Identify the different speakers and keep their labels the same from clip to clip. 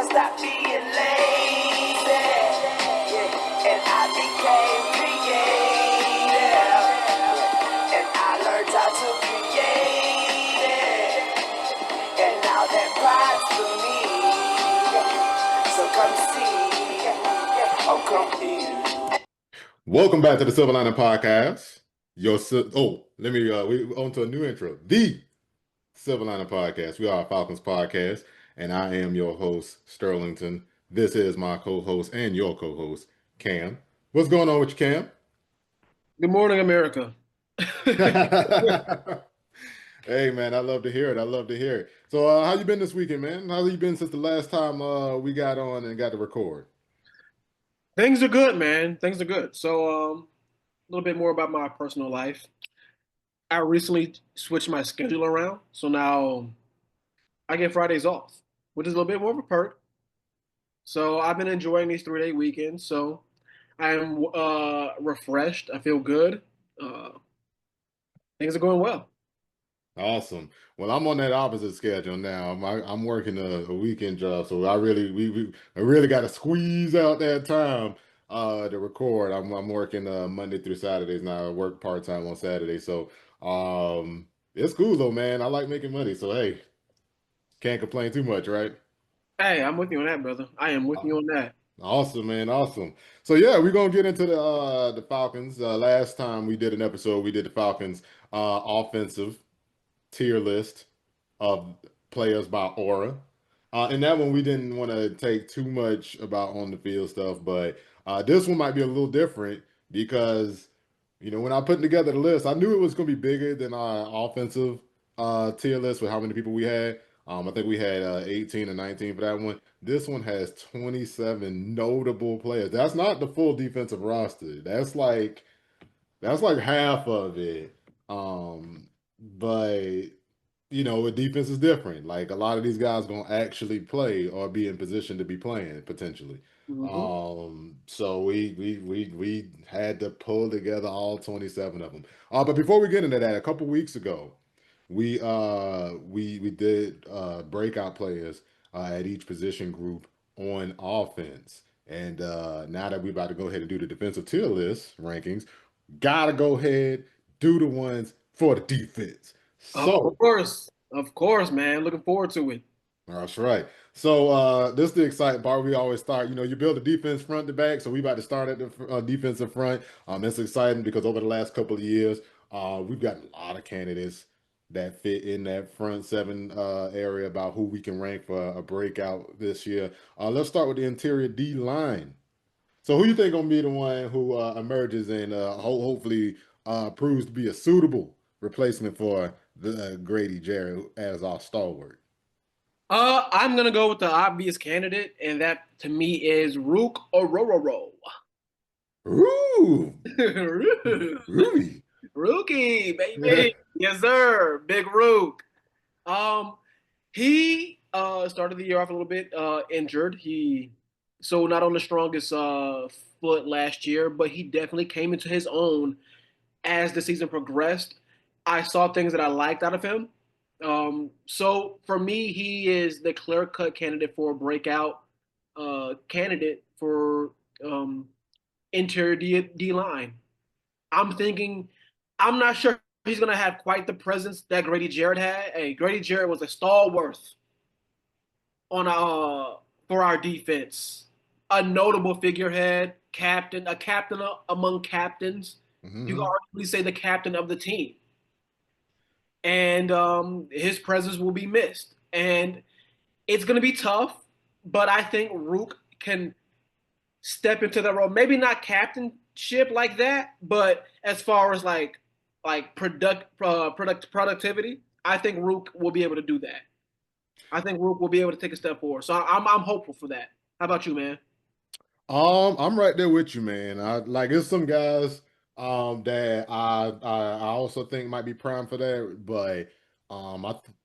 Speaker 1: boy, stop being lazy. Yeah, and I became creative. And I learned how to create it. And now that pride's for me. So come see. Oh, come eat.
Speaker 2: Welcome back to the Silver Lining Podcast. We on to a new intro. The Silver Lining Podcast. We are a Falcons podcast, and I am your host, Sterlington. This is my co-host and your co-host, Cam. What's going on with you, Cam?
Speaker 3: Good morning, America.
Speaker 2: Hey man, I love to hear it. I love to hear it. So how you been this weekend, man? How you been since the last time we got on and got to record?
Speaker 3: Things are good, man. Things are good. So, a little bit more about my personal life. I recently switched my schedule around, so now I get Fridays off, which is a little bit more of a perk. So I've been enjoying these 3-day weekends. So I am refreshed. I feel good. Uh, Things are going well.
Speaker 2: Awesome. Well, I'm on that opposite schedule now. I'm working a weekend job, so I really got to squeeze out that time to record. I'm working Monday through Saturdays now. I work part-time on Saturday, so it's cool though, man. I like making money, so hey, can't complain too much, right?
Speaker 3: Hey, I'm with you on that, brother. I am with you on that.
Speaker 2: Awesome, man. Awesome. So yeah, we're gonna get into the Falcons. Last time we did an episode, we did the Falcons offensive tier list of players by aura. And that one we didn't want to take too much about on the field stuff, but this one might be a little different because when I put together the list, I knew it was going to be bigger than our offensive tier list with how many people we had. I think we had 18 or 19 for that one. This one has 27 notable players. That's not the full defensive roster. That's like half of it. But with defense is different. Like a lot of these guys gonna actually play or be in position to be playing potentially.
Speaker 3: Mhm.
Speaker 2: So we had to pull together all 27 of them. But before we get into that, a couple weeks ago, we did breakout players at each position group on offense. And now that we're about to go ahead and do the defensive tier list rankings, gotta go ahead do the ones for the defense. So
Speaker 3: Of course, man. Looking forward to it.
Speaker 2: that's right. So this is the exciting part. We always start, you build a defense front to back. So we about to start at the defensive front. It's exciting because over the last couple of years, we've got a lot of candidates that fit in that front seven area about who we can rank for a breakout this year. Let's start with the interior D line. So who you think gonna be the one who emerges and hopefully proves to be a suitable replacement for the Grady Jarrett as our stalwart?
Speaker 3: I'm gonna go with the obvious candidate, and that to me is Rook Orororo.
Speaker 2: Ooh, Rudy.
Speaker 3: Rookie, baby. Yes, sir. Big Rook. Um, he started the year off a little bit injured. So not on the strongest foot last year, but he definitely came into his own as the season progressed. I saw things that I liked out of him. So for me, he is the clear-cut candidate for a breakout candidate for interior D line. I'm thinking, I'm not sure he's going to have quite the presence that Grady Jarrett had. Hey, Grady Jarrett was a stalwart on for our defense, a notable figurehead, captain, a captain among captains. You can
Speaker 2: Hmm.
Speaker 3: arguably say the captain of the team, and his presence will be missed. And it's going to be tough, but I think Rook can step into that role. Maybe not captainship like that, but as far as like productivity, I think Rook will be able to do that. I think Rook will be able to take a step forward. So I'm hopeful for that. How about you, man?
Speaker 2: I'm right there with you, man. I like it's some guys that I also think might be prime for that, but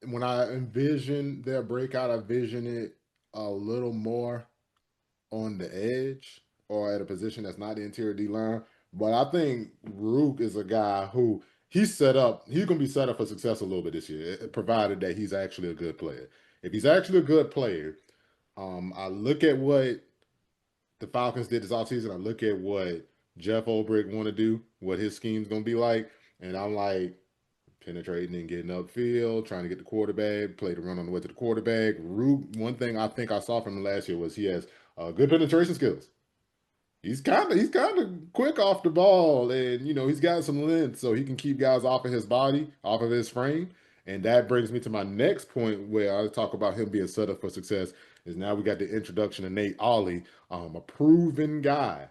Speaker 2: when I envision their breakout, I vision it a little more on the edge or at a position that's not the interior D line. But I think Rook is a guy who he's gonna be set up for success a little bit this year, provided that he's actually a good player. If he's actually a good player, I look at what the Falcons did this offseason. I look at what Jeff Ulbrich want to do, what his scheme's gonna be like, and I'm like penetrating and getting upfield, trying to get the quarterback, play the run on the way to the quarterback. Root. One thing I think I saw from him last year was he has good penetration skills. He's kind of quick off the ball, and he's got some length, so he can keep guys off of his body, off of his frame. And that brings me to my next point, where I talk about him being set up for success. Is now we got the introduction of Nate Ollie, a proven guy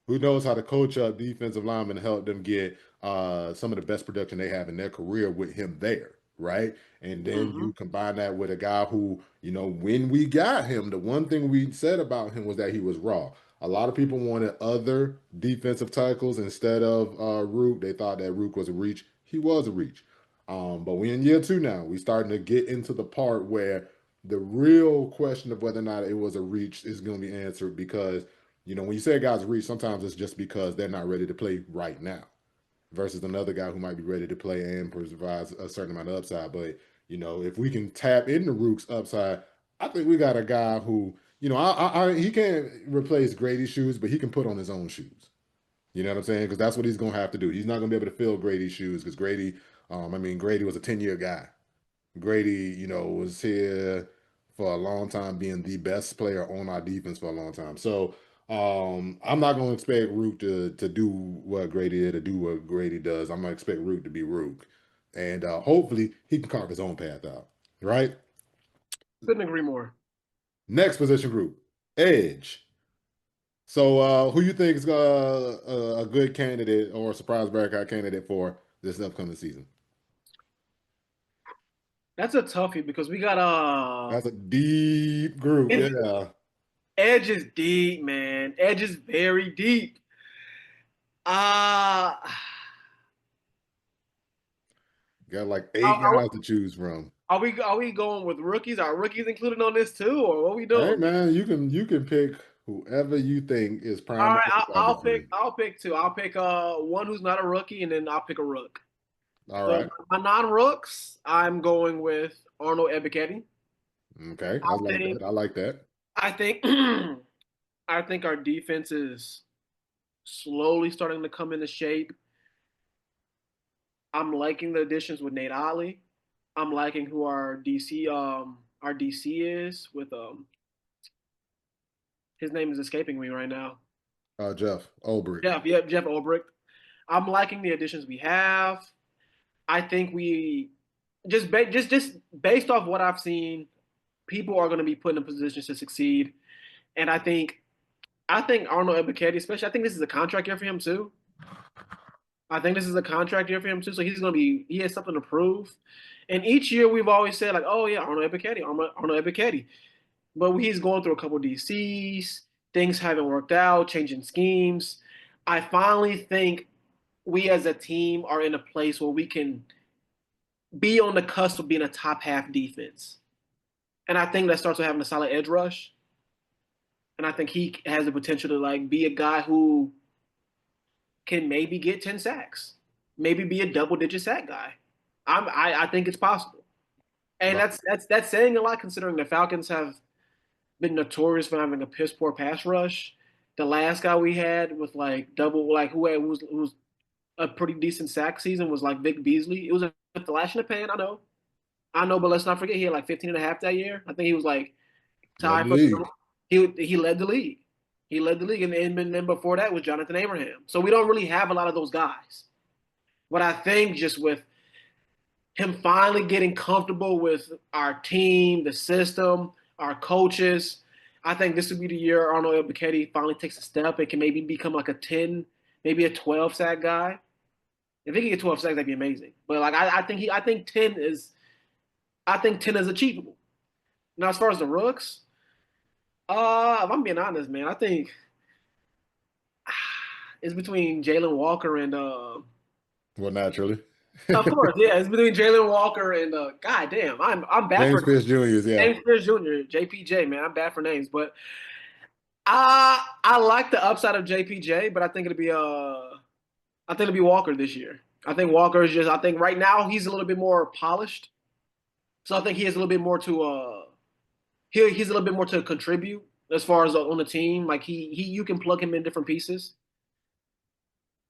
Speaker 2: who knows how to coach up defensive linemen and help them get some of the best production they have in their career with him there, right? And then
Speaker 3: Mm-hmm.
Speaker 2: you combine that with a guy who, when we got him, the one thing we said about him was that he was raw. A lot of people wanted other defensive tackles instead of Rook. They thought that Rook was a reach. He was a reach. But we in year two now. We starting to get into the part where the real question of whether or not it was a reach is going to be answered because when you say a guy's reach, sometimes it's just because they're not ready to play right now versus another guy who might be ready to play and provides a certain amount of upside. But, if we can tap into Rook's upside, I think we got a guy who, he can't replace Grady's shoes, but he can put on his own shoes. You know what I'm saying? Because that's what he's going to have to do. He's not going to be able to fill Grady's shoes because Grady was a 10-year guy. Grady, was here for a long time, being the best player on our defense for a long time. So I'm not going to expect Rook to do what Grady did, to do what Grady does. I'm going to expect Rook to be Rook, and hopefully he can carve his own path out. Right.
Speaker 3: Couldn't agree more.
Speaker 2: Next position group, edge. So who you think is a good candidate or a surprise breakout candidate for this upcoming season?
Speaker 3: That's a toughie because we got
Speaker 2: That's a deep group.
Speaker 3: it's,
Speaker 2: Yeah.
Speaker 3: edge is deep, man. Edge is very deep. Uh
Speaker 2: Got like
Speaker 3: are,
Speaker 2: 8
Speaker 3: are,
Speaker 2: guys to choose from.
Speaker 3: are we going with rookies? Are rookies included on this too, or what we
Speaker 2: Hey
Speaker 3: doing?
Speaker 2: man, you can pick whoever you think is
Speaker 3: All
Speaker 2: prime
Speaker 3: right,
Speaker 2: to take
Speaker 3: I'll,
Speaker 2: the
Speaker 3: I'll
Speaker 2: starting
Speaker 3: pick.
Speaker 2: job.
Speaker 3: I'll pick two. I'll pick one who's not a rookie, and then I'll pick a rook.
Speaker 2: All
Speaker 3: So
Speaker 2: right.
Speaker 3: my non-rooks, I'm going with Arnold Ebiketie.
Speaker 2: Okay. I
Speaker 3: I
Speaker 2: like
Speaker 3: think.
Speaker 2: that. I like that.
Speaker 3: I think. I think our defense is slowly starting to come into shape. I'm liking the additions with Nate Ollie. I'm liking who our DC is with his name is escaping me right now.
Speaker 2: Jeff Ulbrich.
Speaker 3: Jeff Ulbrich. I'm liking the additions we have. I think we just based off what I've seen, people are going to be put in positions to succeed, and I think Arnold Ebiketie, especially, I think this is a contract year for him too. I think this is a contract year for him too, so he has something to prove. And each year we've always said like, oh yeah, Arnold Ebiketie, but he's going through a couple of DCs. Things haven't worked out, changing schemes. I finally think we as a team are in a place where we can be on the cusp of being a top half defense. And I think that starts with having a solid edge rush. And I think he has the potential to like be a guy who can maybe get 10 sacks, maybe be a double digit sack guy. I think it's possible. And
Speaker 2: Right.
Speaker 3: that's saying a lot considering the Falcons have been notorious for having a piss poor pass rush. The last guy we had with like double like who was a pretty decent sack season was like Vic Beasley. It was a flash in the pan, I know, but let's not forget he had like 15 and a half that year. I think he was like
Speaker 2: Led the
Speaker 3: tied for
Speaker 2: league.
Speaker 3: he led the league. He led the league, and then before that was Jonathan Abraham. So we don't really have a lot of those guys. But I think just with him finally getting comfortable with our team, the system, our coaches, I think this would be the year Arnold Ebiketie finally takes a step and can maybe become like a 10, maybe a 12 sack guy. If he can get 12 sacks, that'd be amazing. But like I think 10 is achievable. Now as far as the rooks, if I'm being honest, man, I think it's between Jalen Walker and
Speaker 2: Well, naturally.
Speaker 3: of course, yeah, it's between Jalen Walker and God damn, I'm bad
Speaker 2: James
Speaker 3: for
Speaker 2: Pierce Jr.'s, yeah.
Speaker 3: James Pierce Jr., JPJ, man, I'm bad for names, but I like the upside of JPJ, but I think it'll be Walker this year. I think Walker is just I think right now he's a little bit more polished, so I think he has a little bit more to he's a little bit more to contribute as far as on the team. Like he you can plug him in different pieces.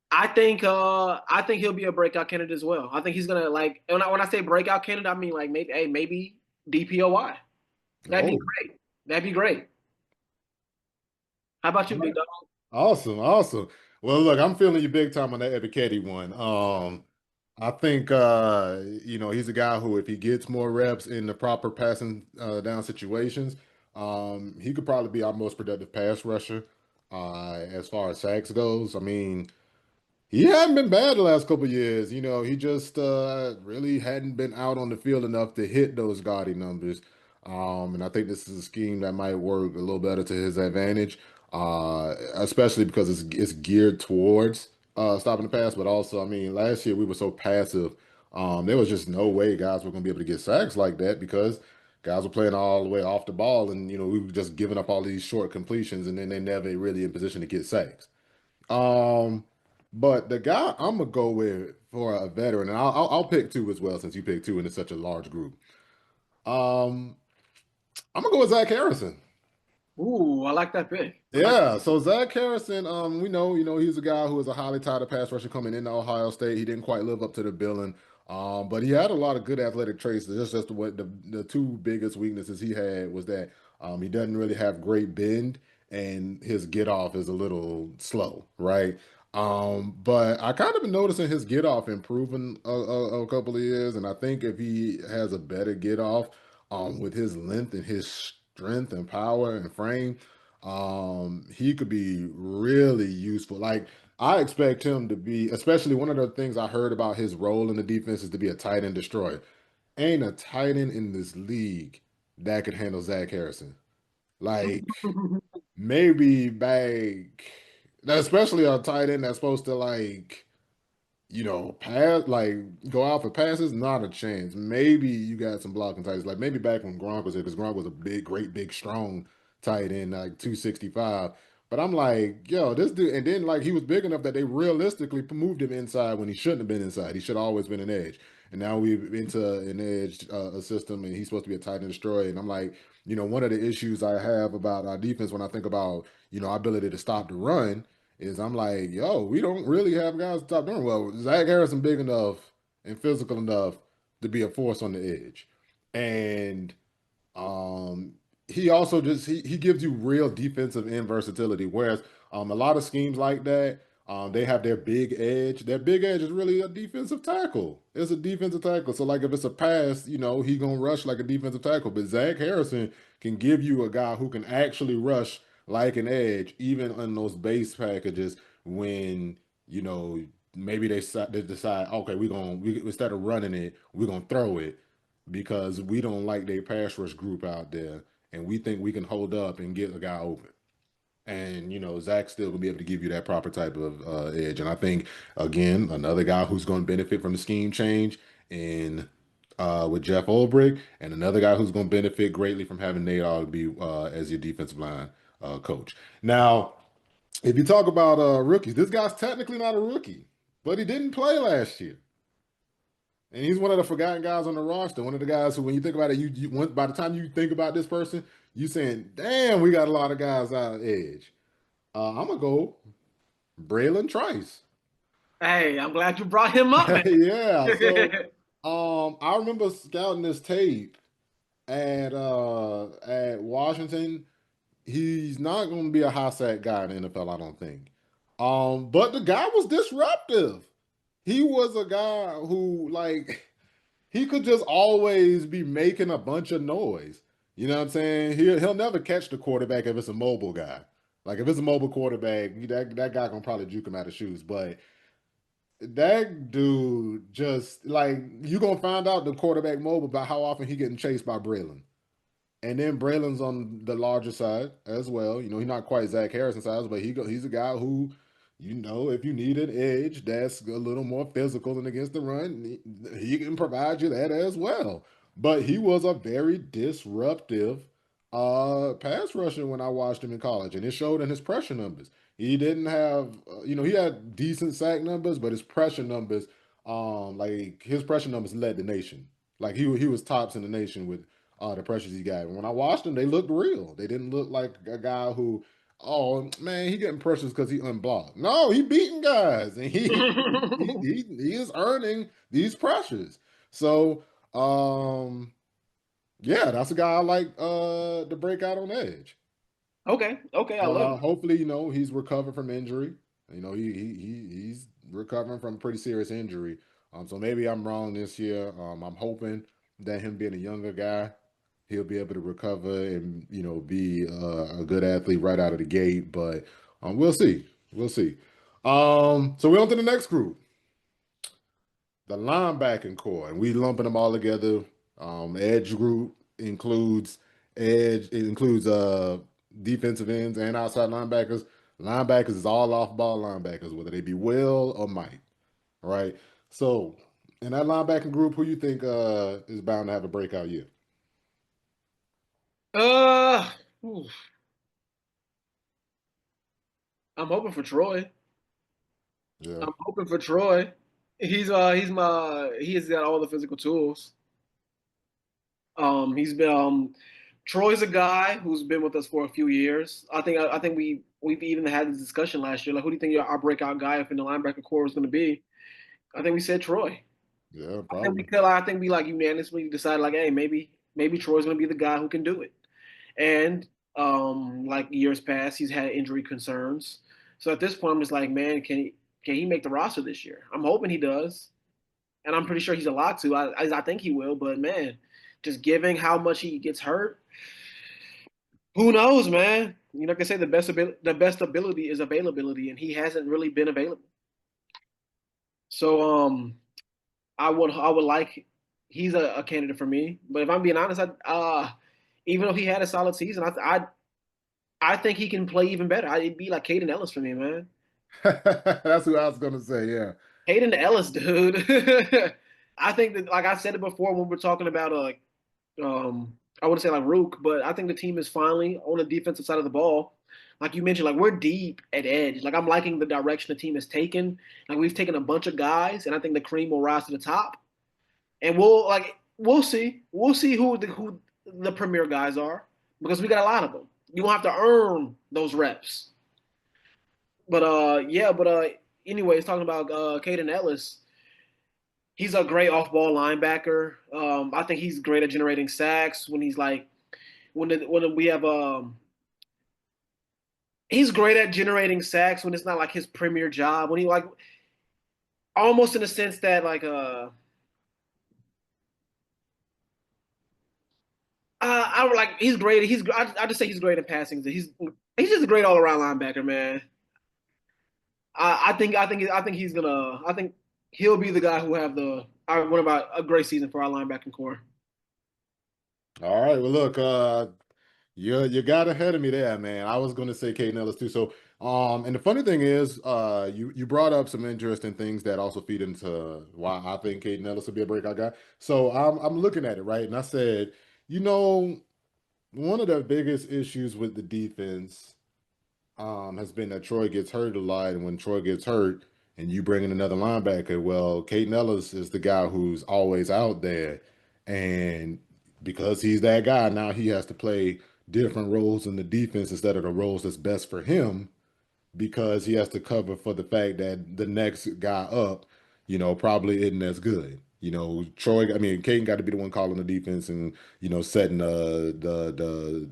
Speaker 3: I think he'll be a breakout candidate as well. I think he's gonna like when I say breakout candidate, I mean like maybe DPOY. That'd be
Speaker 2: Oh,
Speaker 3: great. That'd be great. How about you, Big Dog?
Speaker 2: awesome, awesome. Well, look, I'm feeling you big time on that Ebiketie one. I think he's a guy who, if he gets more reps in the proper passing down situations, he could probably be our most productive pass rusher. As far as sacks goes, I mean, he hadn't been bad the last couple of years. He just really hadn't been out on the field enough to hit those gaudy numbers. And I think this is a scheme that might work a little better to his advantage, especially because it's geared towards stopping the pass. But also, I mean, last year we were so passive. There was just no way guys were going to be able to get sacks like that because guys were playing all the way off the ball, and we were just giving up all these short completions, and then they never really in position to get sacks. Um, but the guy I'm gonna go with for a veteran, and I'll pick two as well since you picked two and it's such a large group. Um, I'm gonna go with Zach Harrison.
Speaker 3: Ooh, I like that pick. I like
Speaker 2: Yeah, so Zach Harrison, we know, he's a guy who was a highly touted pass rusher coming into Ohio State. He didn't quite live up to the billing, but he had a lot of good athletic traits. Just what the two biggest weaknesses he had was that he doesn't really have great bend, and his get off is a little slow, right? But I kind of been noticing his get off improving a couple of years, and I think if he has a better get off, with his length and his strength and power and frame, he could be really useful. Like, I expect him to be, especially one of the things I heard about his role in the defense is to be a tight end destroyer. Ain't a tight end in this league that could handle Zach Harrison. Like,
Speaker 3: that.
Speaker 2: maybe back, especially a tight end that's supposed to, like, pass, like, go out for passes, not a chance. Maybe you got some blocking tights, like maybe back when Gronk was here, because Gronk was a big, great, big, strong tight end, like 265. But I'm like, yo, this dude, and then like he was big enough that they realistically moved him inside when he shouldn't have been inside. He should have always been an edge. And now we've into an edge a system, and he's supposed to be a tight end destroyer. And I'm like, one of the issues I have about our defense when I think about, our ability to stop the run is I'm like, yo, we don't really have guys to stop doing well. Zach Harrison big enough and physical enough to be a force on the edge. And um, he also he gives you real defensive end versatility. Whereas a lot of schemes like that, they have their big edge. Their big edge is really a defensive tackle. It's a defensive tackle. So like if it's a pass, he gonna rush like a defensive tackle. But Zach Harrison can give you a guy who can actually rush like an edge, even on those base packages when maybe they decide, okay, we instead of running it, we're gonna throw it because we don't like their pass rush group out there, and we think we can hold up and get a guy open. And Zach's still gonna be able to give you that proper type of edge. And I think again, another guy who's going to benefit from the scheme change in with Jeff Ulbrich, and another guy who's going to benefit greatly from having Nate Ogg be as your defensive line coach. Now, if you talk about rookies, this guy's technically not a rookie, but he didn't play last year. And he's one of the forgotten guys on the roster. One of the guys who, when you think about it, by the time you think about this person, you saying, "Damn, we got a lot of guys out of edge." I'm gonna go Braylon Trice.
Speaker 3: Hey, I'm glad you brought him up, man.
Speaker 2: Yeah. So, I remember scouting this tape at Washington. He's not going to be a high sack guy in the NFL, I don't think. But the guy was disruptive. He was a guy who, like, he could just always be making a bunch of noise. You know what I'm saying? He'll never catch the quarterback if it's a mobile guy. Like if it's a mobile quarterback, that guy gonna probably juke him out of shoes. But that dude just like you gonna find out the quarterback mobile by how often he getting chased by Braylon. And then Braylon's on the larger side as well. He's not quite Zach Harrison size, but he's a guy who, if you need an edge that's a little more physical than against the run, he can provide you that as well. But he was a very disruptive pass rusher when I watched him in college, and it showed in his pressure numbers. He didn't have, he had decent sack numbers, but his pressure numbers, like his pressure numbers led the nation. Like he was tops in the nation with the pressures he got. And when I watched him, they looked real. They didn't look like a guy who, oh man, he getting pressures because he unblocked. No, he beating guys, and he is earning these pressures. So yeah, that's a guy I like to break out on edge.
Speaker 3: Okay, okay, I love it.
Speaker 2: Hopefully, he's recovered from injury. He's recovering from a pretty serious injury. So maybe I'm wrong this year. I'm hoping that him being a younger guy, he'll be able to recover and be a good athlete right out of the gate. But we'll see. We'll see. So we're on to the next group, the linebacking core, and we lumping them all together. Edge group includes edge. It includes defensive ends and outside linebackers. Linebackers is all off ball linebackers, whether they be Will or Mike, right? So in that linebacking group, who you think is bound to have a breakout year?
Speaker 3: Uh, oof. I'm hoping for Troy.
Speaker 2: Yeah.
Speaker 3: I'm hoping for Troy. He has got all the physical tools. He's been Troy's a guy who's been with us for a few years. I think we've even had this discussion last year. Like, who do you think our breakout guy up in the linebacker core is going to be? I think we said Troy.
Speaker 2: Yeah,
Speaker 3: I think we
Speaker 2: probably.
Speaker 3: could. I think we like unanimously decided like, hey, maybe Troy's going to be the guy who can do it. And like years past, he's had injury concerns. So at this point, I'm just like, man, can he make the roster this year? I'm hoping he does, and I'm pretty sure he's a lot to. I think he will, but man, just giving how much he gets hurt, who knows, man? Like I say, the best ability is availability, and he hasn't really been available. So I would like he's a candidate for me. But if I'm being honest, even though he had a solid season, I think he can play even better. It'd be like Caden Ellis for me, man.
Speaker 2: That's who I was gonna say. Yeah.
Speaker 3: Caden Ellis, dude. I think that, like I said it before when we were talking about I wouldn't say like Rook, but I think the team is finally on the defensive side of the ball. Like you mentioned, like we're deep at edge. Like I'm liking the direction the team has taken. Like we've taken a bunch of guys, and I think the cream will rise to the top. And we'll see. We'll see who the premier guys are because we got a lot of them. You won't have to earn those reps. But yeah, but anyways, talking about Caden Ellis, he's a great off-ball linebacker. I think he's great at generating sacks when he's like when we have he's great at generating sacks when it's not like his premier job. When he like almost in the sense that like I would like he's great. I just say he's great at passing. He's just a great all around linebacker, man. I think he's gonna. I think he'll be the guy who have one of a great season for our linebacking core.
Speaker 2: All right. Well, look, you got ahead of me there, man. I was going to say Caden Ellis too. So, and the funny thing is, you brought up some interesting things that also feed into why I think Caden Ellis will be a breakout guy. So I'm looking at it right, and I said, you know, one of the biggest issues with the defense has been that Troy gets hurt a lot, and when Troy gets hurt, and you bring in another linebacker, well, Caden Ellis is the guy who's always out there, and because he's that guy, now he has to play different roles in the defense instead of the roles that's best for him because he has to cover for the fact that the next guy up, probably isn't as good. Troy, I mean, Caden got to be the one calling the defense and, setting the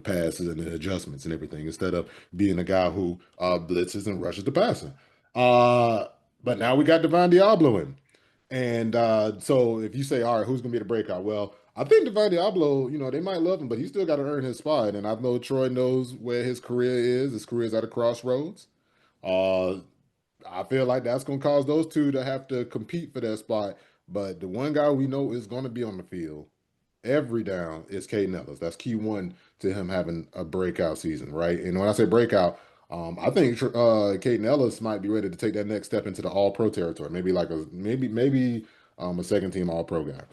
Speaker 2: passes and the adjustments and everything instead of being a guy who blitzes and rushes the passer. Uh, but now we got Divine Diablo in. And so if you say, all right, who's going to be the breakout? Well, I think Divine Diablo, they might love him, but he still got to earn his spot. And I know Troy knows where his career is. His career is at a crossroads. Uh, I feel like that's going to cause those two to have to compete for that spot. But the one guy we know is going to be on the field every down is Caden Ellis. That's key one to him having a breakout season, right? And when I say breakout, I think Caden Ellis might be ready to take that next step into the All Pro territory. Maybe like maybe a second team All Pro guy.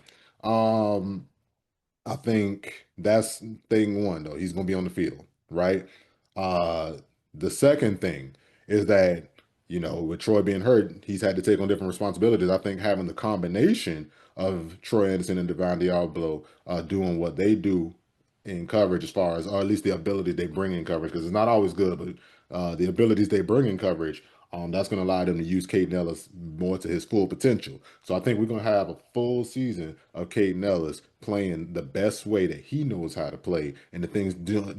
Speaker 2: Um, I think that's thing one, though. He's going to be on the field, right? Uh, the second thing is that, with Troy being hurt, he's had to take on different responsibilities. I think having the combination of Troy Anderson and Devon Diablo doing what they do in coverage, as far as, or at least the ability they bring in coverage, because it's not always good, but the abilities they bring in coverage, that's going to allow them to use Caden Ellis more to his full potential. So I think we're going to have a full season of Caden Ellis playing the best way that he knows how to play, and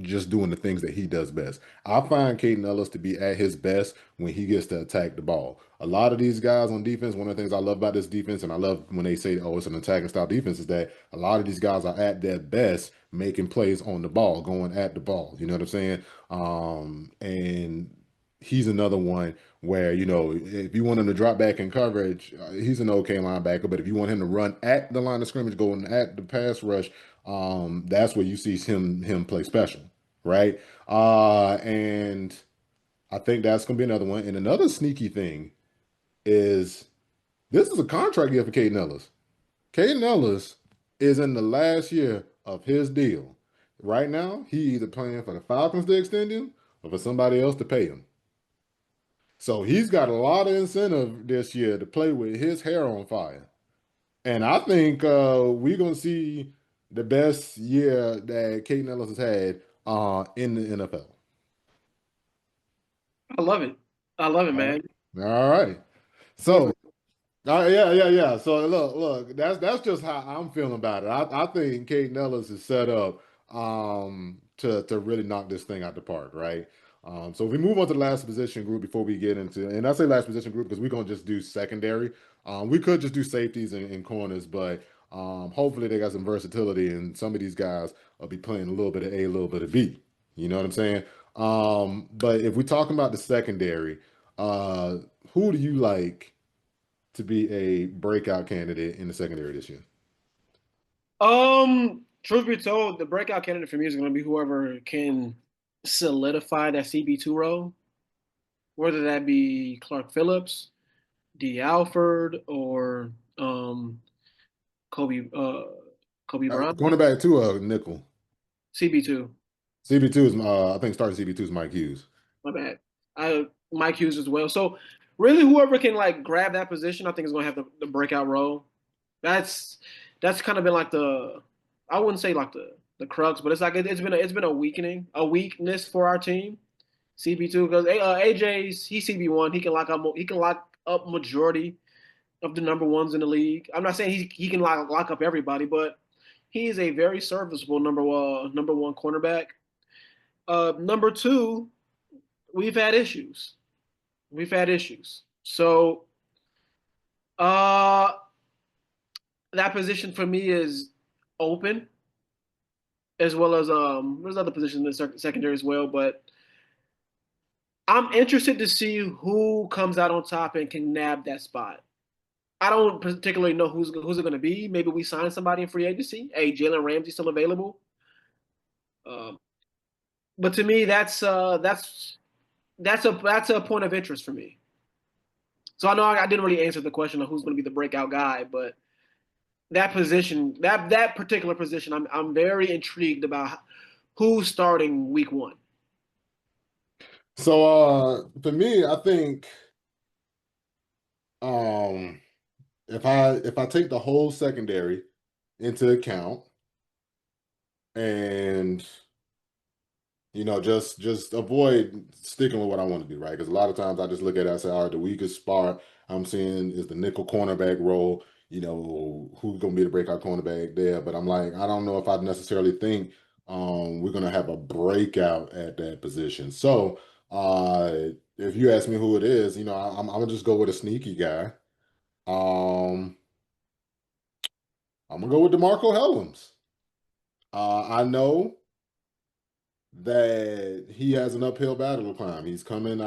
Speaker 2: just doing the things that he does best. I find Caden Ellis to be at his best when he gets to attack the ball. A lot of these guys on defense, one of the things I love about this defense, and I love when they say, oh, it's an attacking style defense, is that a lot of these guys are at their best making plays on the ball, going at the ball. You know what I'm saying? And he's another one where, if you want him to drop back in coverage, he's an okay linebacker. But if you want him to run at the line of scrimmage, going at the pass rush, that's where you see him play special, right? And I think that's going to be another one. And another sneaky thing is, this is a contract year for Caden Ellis. Caden Ellis is in the last year of his deal. Right now, he either playing for the Falcons to extend him or for somebody else to pay him. So he's got a lot of incentive this year to play with his hair on fire. And I think we're going to see the best year that Caden Ellis has had in the NFL.
Speaker 3: I love it. I love it,
Speaker 2: All
Speaker 3: man.
Speaker 2: right. All right. So, yeah. So look, that's just how I'm feeling about it. I think Caden Ellis is set up to really knock this thing out the park, right? So if we move on to the last position group before we get into, and I say last position group because we're gonna just do secondary. We could just do safeties and corners, but hopefully they got some versatility, and some of these guys will be playing a little bit of A, a little bit of B. You know what I'm saying? But if we're talking about the secondary, uh, who do you like to be a breakout candidate in the secondary this year?
Speaker 3: Truth be told, the breakout candidate for me is going to be whoever can solidify that CB2 role, whether that be Clark Phillips, D. Alford, or Kobe Kobe Bryant.
Speaker 2: Cornerback to a nickel.
Speaker 3: CB2.
Speaker 2: CB2 is I think starting CB2 is Mike Hughes.
Speaker 3: My bad. Mike Hughes as well. So really, whoever can like grab that position, I think is going to have the breakout role. That's that's kind of been like I wouldn't say like the crux, but it's like it's been a weakness for our team. CB2 because AJ's he's CB1. He can lock up majority of the number ones in the league. I'm not saying he can lock up everybody, but he is a very serviceable number one cornerback. Number two, we've had issues. We've had issues. So uh, that position for me is open, as well as there's other positions in the secondary as well. But I'm interested to see who comes out on top and can nab that spot. I don't particularly know who's it going to be. Maybe we sign somebody in free agency. Hey, Jalen Ramsey still available. Um, but to me, that's a point of interest for me. So I know I didn't really answer the question of who's going to be the breakout guy, but that position, that particular position, I'm very intrigued about who's starting week one.
Speaker 2: So for me, I think um if I take the whole secondary into account and just avoid sticking with what I want to do, right? Because a lot of times I just look at it and say, all right, the weakest spot I'm seeing is the nickel cornerback role. Who's going to be the breakout cornerback there? But I'm like, I don't know if I necessarily think we're going to have a breakout at that position. So if you ask me who it is, I'm going to just go with a sneaky guy. Um, I'm going to go with DeMarco Hellams. I know that he has an uphill battle to climb. He's coming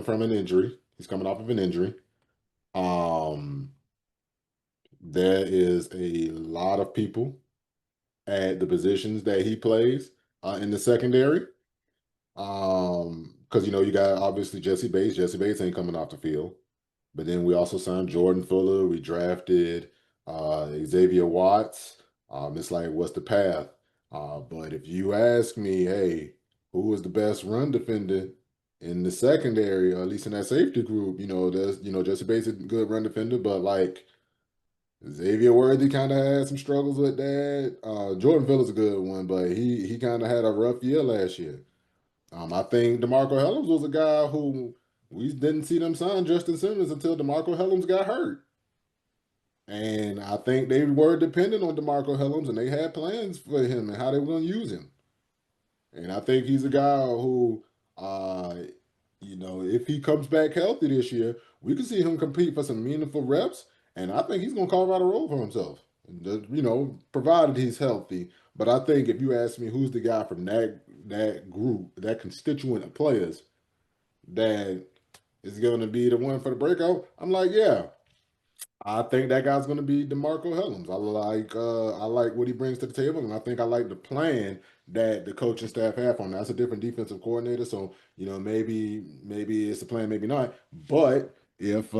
Speaker 2: from an injury. He's coming off of an injury. Um, there is a lot of people at the positions that he plays in the secondary. Because you got obviously Jesse Bates. Jesse Bates ain't coming off the field. But then we also signed Jordan Fuller. We drafted Xavier Watts. It's like, what's the path? But if you ask me, hey, who is the best run defender in the secondary, or at least in that safety group, there's just a basic good run defender, but like Xavier Worthy kind of had some struggles with that. Jordan Phillips a good one, but he kind of had a rough year last year. I think DeMarco Hellams was a guy who we didn't see them sign Justin Simmons until DeMarco Hellams got hurt. And I think they were dependent on DeMarco Hellams and they had plans for him and how they were going to use him. And I think he's a guy who, uh, if he comes back healthy this year, we can see him compete for some meaningful reps. And I think he's going to carve out a role for himself, provided he's healthy. But I think if you ask me who's the guy from that group, that constituent of players that is going to be the one for the breakout, I'm like, yeah, I think that guy's going to be DeMarco Hellams. I like what he brings to the table, and I think I like the plan that the coaching staff have on. That's a different defensive coordinator, so maybe it's a plan, maybe not. But if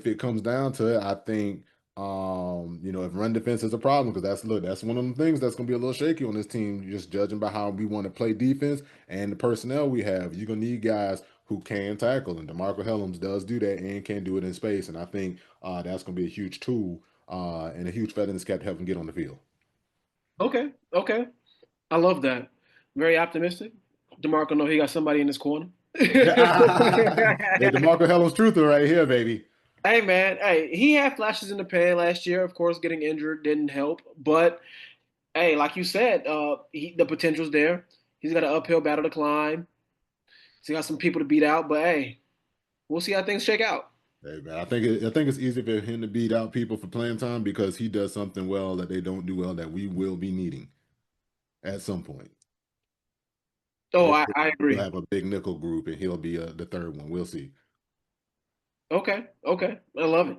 Speaker 2: it comes down to it, I think if run defense is a problem, because that's one of the things that's going to be a little shaky on this team, just judging by how we want to play defense and the personnel we have. You're going to need guys who can tackle, and DeMarco Hellams does do that and can do it in space, and I think that's going to be a huge tool and a huge feather in his cap to help him get on the field.
Speaker 3: Okay, okay. I love that. Very optimistic. DeMarco know he got somebody in his corner.
Speaker 2: Hey, DeMarco Hellams truther right here, baby.
Speaker 3: Hey man, hey, he had flashes in the pan last year. Of course, getting injured didn't help, but hey, like you said, the potential's there. He's got an uphill battle to climb. He's got some people to beat out, but hey, we'll see how things shake out.
Speaker 2: Hey, man, I think it's easy for him to beat out people for playing time because he does something well that they don't do well that we will be needing at some point.
Speaker 3: Oh,
Speaker 2: We'll,
Speaker 3: I
Speaker 2: we'll
Speaker 3: agree.
Speaker 2: have a big nickel group, and he'll be the third one. We'll see.
Speaker 3: Okay, okay, I love it.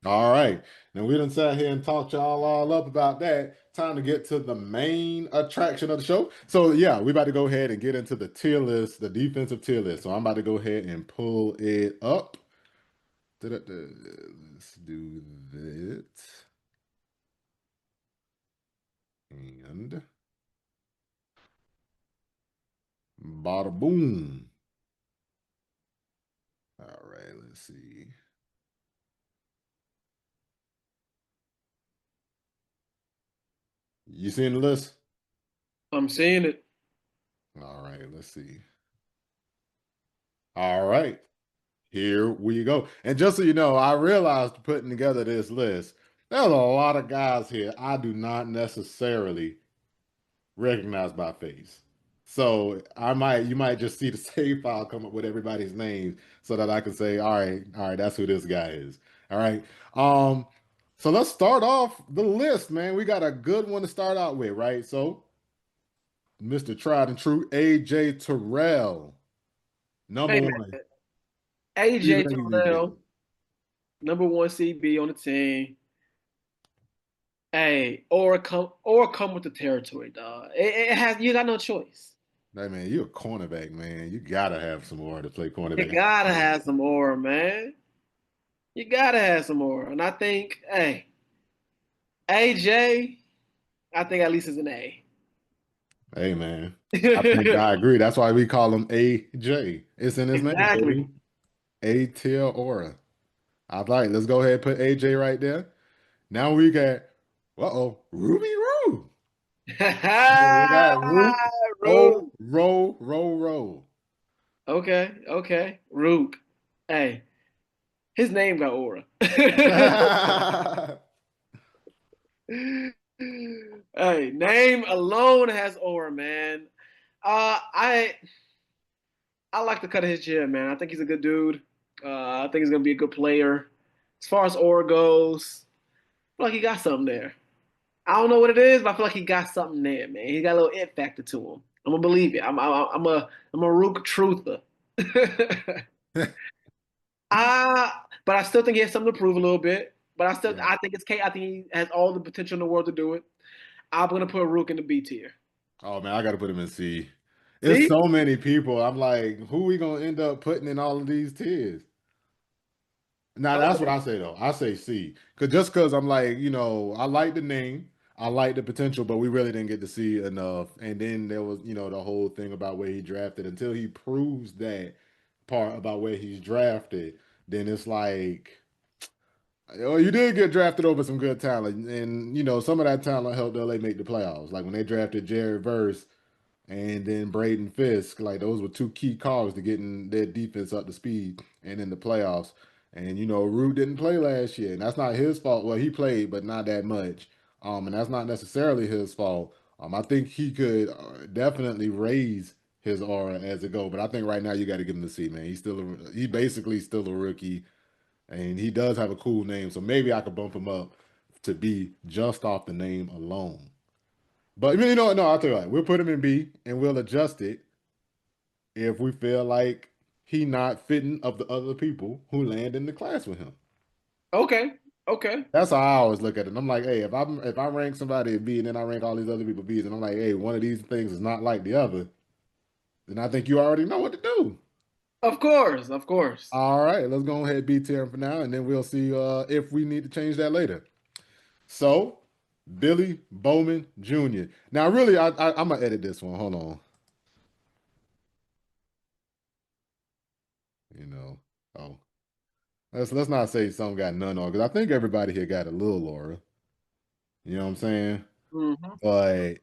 Speaker 2: All right. Now we done sat here and talked y'all all up about that. Time to get to the main attraction of the show. So yeah, we about to go ahead and get into the tier list, the defensive tier list. So I'm about to go ahead and pull it up. Let's do that. And bada boom. All right, let's see. You seeing the list?
Speaker 3: I'm seeing it.
Speaker 2: All right, let's see. All right. Here we go. And just so you know, I realized putting together this list, there's a lot of guys here I do not necessarily recognize by face. So you might just see the save file come up with everybody's names so that I can say, all right, that's who this guy is. All right. Um, so let's start off the list, man. We got a good one to start out with, right? So Mr. Tried and True, AJ Terrell, number
Speaker 3: Hey
Speaker 2: one.
Speaker 3: man,
Speaker 2: Who you
Speaker 3: AJ
Speaker 2: think he's gonna be?
Speaker 3: Terrell, number one CB on the team. Hey, or come with the territory, dog. It has you got no choice.
Speaker 2: Hey man, you're a cornerback, man. You gotta have some more to play
Speaker 3: You
Speaker 2: cornerback.
Speaker 3: gotta have some aura, man. You gotta have some aura. And I think, hey, AJ, I think at least is an A.
Speaker 2: Hey man, I think I agree. That's why we call him AJ. It's in his name,
Speaker 3: Exactly.
Speaker 2: baby. A tier aura. All right, let's go ahead and put AJ right there. Now we got, Ruby Roo. We got Rook.
Speaker 3: Rook.
Speaker 2: Row.
Speaker 3: Okay, okay. Rook. Hey, his name got aura. Hey, name alone has aura, man. I like the cut of his jib, man. I think he's a good dude. I think he's gonna be a good player. As far as aura goes, I feel like he got something there. I don't know what it is, but I feel like he got something there, man. He got a little it factor to him. I'm gonna believe it. I'm a Rook truther. But I still think he has something to prove a little bit. But
Speaker 2: Yeah.
Speaker 3: I think it's K. I think he has all the potential in the world to do it. I'm gonna put Rook in the B tier.
Speaker 2: Oh man, I gotta put him in C. It's
Speaker 3: See?
Speaker 2: so many people. I'm like, who we gonna end up putting in all of these tiers? Now that's what
Speaker 3: Okay.
Speaker 2: I say though. I say C. Cause I'm like, I like the name, I like the potential, but we really didn't get to see enough. And then there was, the whole thing about where he drafted until he proves that. part about where he's drafted, then it's like, oh, you did get drafted over some good talent, and some of that talent helped LA make the playoffs. Like when they drafted Jerry Verse and then Braden Fisk, like those were two key calls to getting their defense up to speed and in the playoffs. And Rue didn't play last year, and that's not his fault. Well, he played, but not that much. And that's not necessarily his fault. I think he could definitely raise his aura as it go, but I think right now you got to give him the C, man. He basically still a rookie, and he does have a cool name, so maybe I could bump him up to B just off the name alone. But no, I'll tell you what, we'll put him in B and we'll adjust it if we feel like he not fitting of the other people who land in the class with him.
Speaker 3: Okay. Okay.
Speaker 2: That's how I always look at it. I'm like, hey, if I rank somebody at B and then I rank all these other people B's, and I'm like, hey, one of these things is not like the other, then I think you already know what to do.
Speaker 3: Of course. Of course.
Speaker 2: All right, let's go ahead and B tier him for now, and then we'll see if we need to change that later. So, Billy Bowman Jr. Now, really, I'm gonna edit this one. Hold on. You know, oh, let's not say some got none on because I think everybody here got a little Laura. You know what I'm saying?
Speaker 3: Hmm.
Speaker 2: But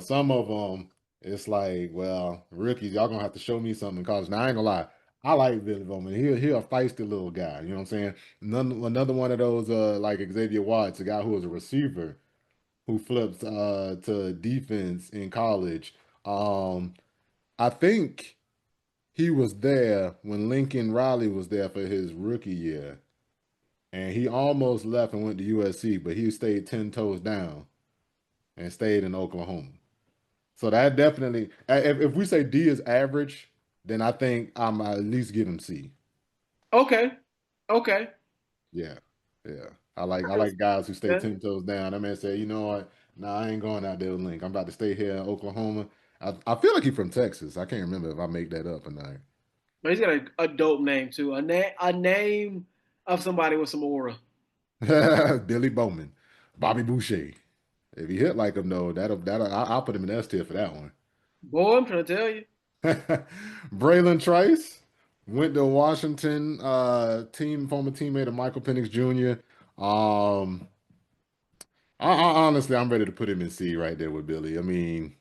Speaker 2: some of them, it's like, well, rookies, y'all gonna have to show me something in college. Now, I ain't gonna lie, I like Billy Bowman. He a feisty little guy. You know what I'm saying? Another one of those, like Xavier Watts, a guy who was a receiver who flips to defense in college. Um, I think he was there when Lincoln Riley was there for his rookie year, and he almost left and went to USC, but he stayed 10 toes down and stayed in Oklahoma. So that definitely, if we say D is average, then I think I'm at least give him C.
Speaker 3: Okay. Okay.
Speaker 2: Yeah, yeah. I like guys who stay
Speaker 3: Yeah.
Speaker 2: 10 toes down. That man said, you know what? Nah, I ain't going out there with Link. I'm about to stay here in Oklahoma. I feel like he's from Texas. I can't remember if I make that up or not.
Speaker 3: But he's got a dope name too. A name of somebody with some aura.
Speaker 2: Billy Bowman, Bobby Boucher. If he hit like him though, I'll put him in S tier for that one.
Speaker 3: Boy, I'm trying to tell you.
Speaker 2: Braylon Trice went to Washington, former teammate of Michael Penix Jr. Honestly, I'm ready to put him in C right there with Billy. I mean,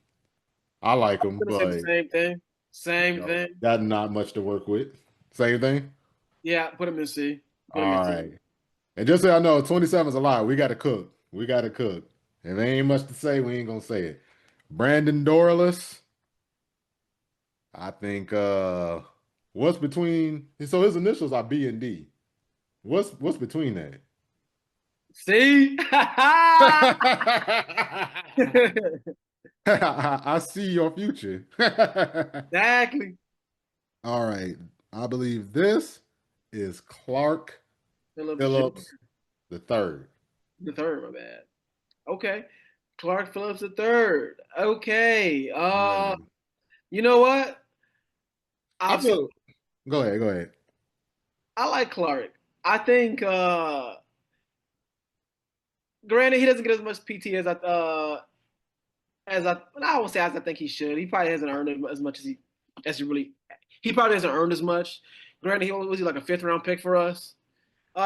Speaker 2: I like
Speaker 3: I'm
Speaker 2: him,
Speaker 3: gonna say the
Speaker 2: but
Speaker 3: same thing. Same thing.
Speaker 2: got not much to work with. Same thing.
Speaker 3: Yeah, put him in C. Put him in
Speaker 2: All
Speaker 3: C.
Speaker 2: right. And just so I know, 27 is a lot. We got to cook. We got to cook. If there ain't much to say, we ain't gonna say it. Brandon Dorlus, I think what's between so his initials are B and D. What's between that?
Speaker 3: See?
Speaker 2: I see your future.
Speaker 3: Exactly.
Speaker 2: All right. I believe this is Clark
Speaker 3: Phillips
Speaker 2: Phillips
Speaker 3: Jr.
Speaker 2: the third.
Speaker 3: the third, my bad. Okay. Clark Phillips the third. Okay.
Speaker 2: Yeah.
Speaker 3: You know what?
Speaker 2: I
Speaker 3: I've seen
Speaker 2: feel go ahead, go ahead.
Speaker 3: I like Clark. I think granted he doesn't get as much PT I won't say as I think he should. He probably hasn't earned as much as he really he probably hasn't earned as much. Granted, he was like a fifth round pick for us.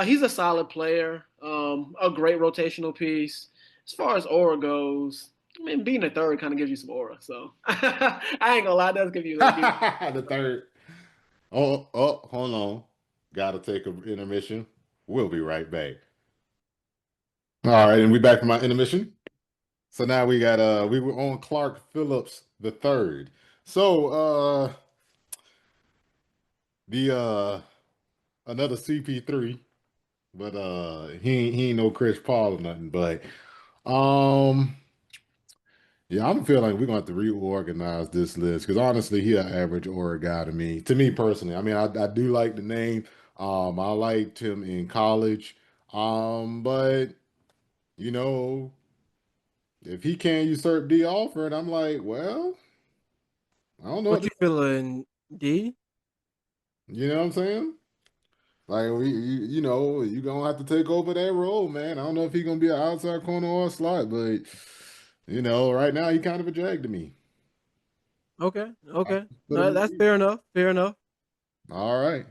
Speaker 3: He's a solid player, a great rotational piece. As far as aura goes, I mean, being a third kind of gives you some aura. So I ain't gonna lie, it does give you.
Speaker 2: The third. Oh, hold on. Gotta take an intermission. We'll be right back. All right, and we back from my intermission. So now we were on Clark Phillips the third. So the another CP3, but he ain't no Chris Paul or nothing. But um yeah, I'm feeling like we're gonna have to reorganize this list because honestly, he an average aura guy to me personally. I mean, I do like the name. I liked him in college. But you know, if he can't usurp D Alford, I'm like, well, I don't know what
Speaker 4: What
Speaker 2: to,
Speaker 4: you feeling, D?
Speaker 2: you know what I'm saying? Like you gonna have to take over that role, man. I don't know if he's gonna be an outside corner or a slot, but right now he kind of a drag to me.
Speaker 4: Okay,
Speaker 2: I
Speaker 4: okay.
Speaker 2: put him
Speaker 4: No,
Speaker 2: in
Speaker 4: that's
Speaker 2: D.
Speaker 4: fair enough. Fair enough.
Speaker 2: All right.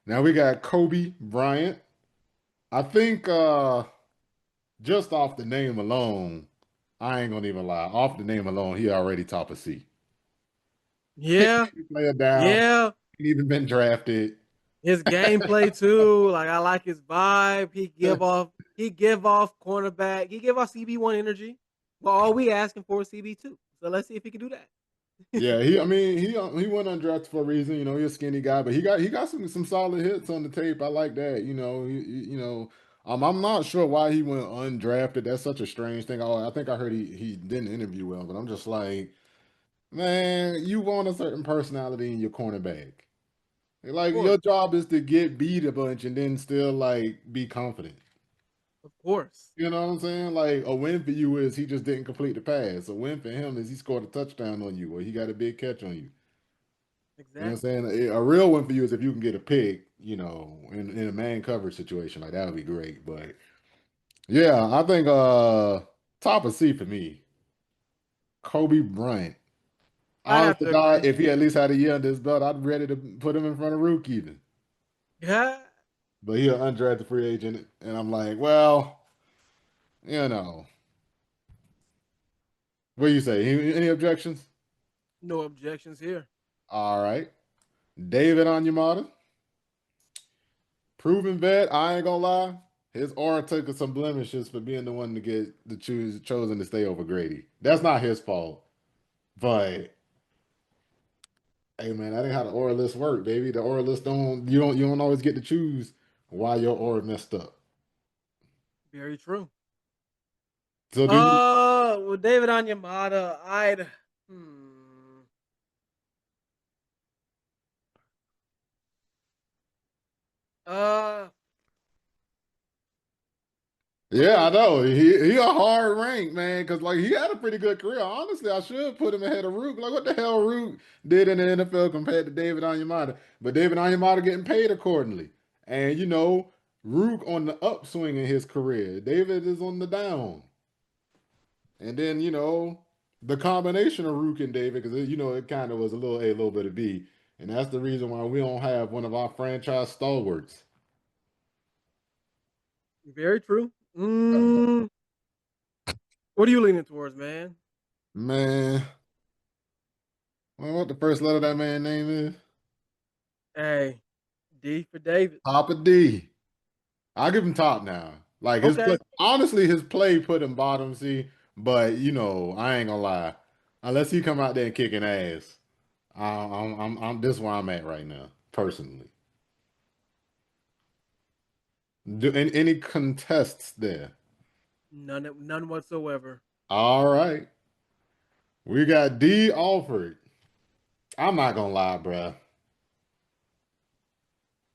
Speaker 2: Now we got Kobe Bryant. I think just off the name alone, I ain't gonna even lie. Off the name alone, he already top of C.
Speaker 4: Yeah,
Speaker 2: Player down,
Speaker 4: yeah.
Speaker 2: ain't even been drafted.
Speaker 4: His gameplay too. Like I like his vibe. He give off cornerback. He give off CB1 energy. But all we asking for is CB2. So let's see if he can do that.
Speaker 2: Yeah, I mean, he went undrafted for a reason. You know, he's a skinny guy, but he got some solid hits on the tape. I like that. You know, I'm not sure why he went undrafted. That's such a strange thing. I think I heard he didn't interview well, but I'm just like, man, you want a certain personality in your cornerback.
Speaker 4: Of
Speaker 2: Like
Speaker 4: course.
Speaker 2: your job is to get beat a bunch and then still like be confident.
Speaker 4: Of course.
Speaker 2: You know what I'm saying? Like a win for you is he just didn't complete the pass. A win for him is he scored a touchdown on you or he got a big catch on you. You know what
Speaker 4: Exactly.
Speaker 2: I'm saying? A real win for you is if you can get a pick, you know, in a man coverage situation. Like that would be great. But yeah, I think top of C for me, Kobe Bryant.
Speaker 4: I'd have
Speaker 2: Honest to
Speaker 4: to
Speaker 2: God,
Speaker 4: agree.
Speaker 2: if he at least had a year under his belt, I'd be ready to put him in front of Rook even.
Speaker 4: Yeah.
Speaker 2: But he an undrafted free agent, and I'm like, well, you know, what do you say? Any objections?
Speaker 4: No objections here.
Speaker 2: All right. David Onyemata, proven vet. I ain't gonna lie. His aura took some blemishes for being the one to get the chosen to stay over Grady. That's not his fault. But hey man, that ain't how the aura list work, baby. The aura list don't always get to choose why your aura messed up.
Speaker 4: Very true.
Speaker 2: So do you
Speaker 4: With David Onyemata, I'd hmm. Uh I
Speaker 2: Yeah,
Speaker 4: mean,
Speaker 2: I know. He a hard rank, man, because like he had a pretty good career. Honestly, I should put him ahead of Rook. Like what the hell Rook did in the NFL compared to David Onyemata. But David Onyemata getting paid accordingly. And you know, Rook on the upswing in his career. David is on the down. And then, you know, the combination of Rook and David, because you know, it kind of was a little A, a little bit of B. And that's the reason why we don't have one of our franchise stalwarts.
Speaker 4: very true. What are you leaning towards, man?
Speaker 2: Man, well, what the first letter of that man name is?
Speaker 4: Hey, D for David.
Speaker 2: Top of D. I'll give him top now. Like his play,
Speaker 4: Okay.
Speaker 2: honestly, his play put him bottom C. But you know, I ain't gonna lie. Unless he come out there and kicking ass, this is where I'm at right now, personally. Any contests there?
Speaker 4: None whatsoever.
Speaker 2: All right, we got D Alford. I'm not gonna lie, bruh.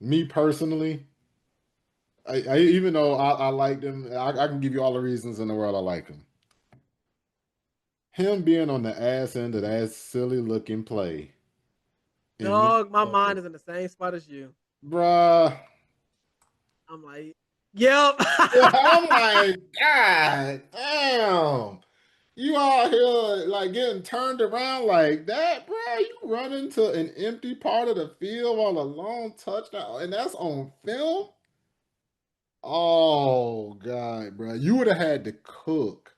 Speaker 2: Me personally, even though I liked him, I can give you all the reasons in the world I like him. Him being on the ass end of that silly looking play in
Speaker 4: Dog, my mind
Speaker 2: Minnesota.
Speaker 4: is in the same spot as you.
Speaker 2: Bruh.
Speaker 4: I'm like, yep.
Speaker 2: I'm like, God damn. You out here like getting turned around like that, bruh. You run into an empty part of the field on a long touchdown, and that's on film. Oh God, bruh. You would have had to cook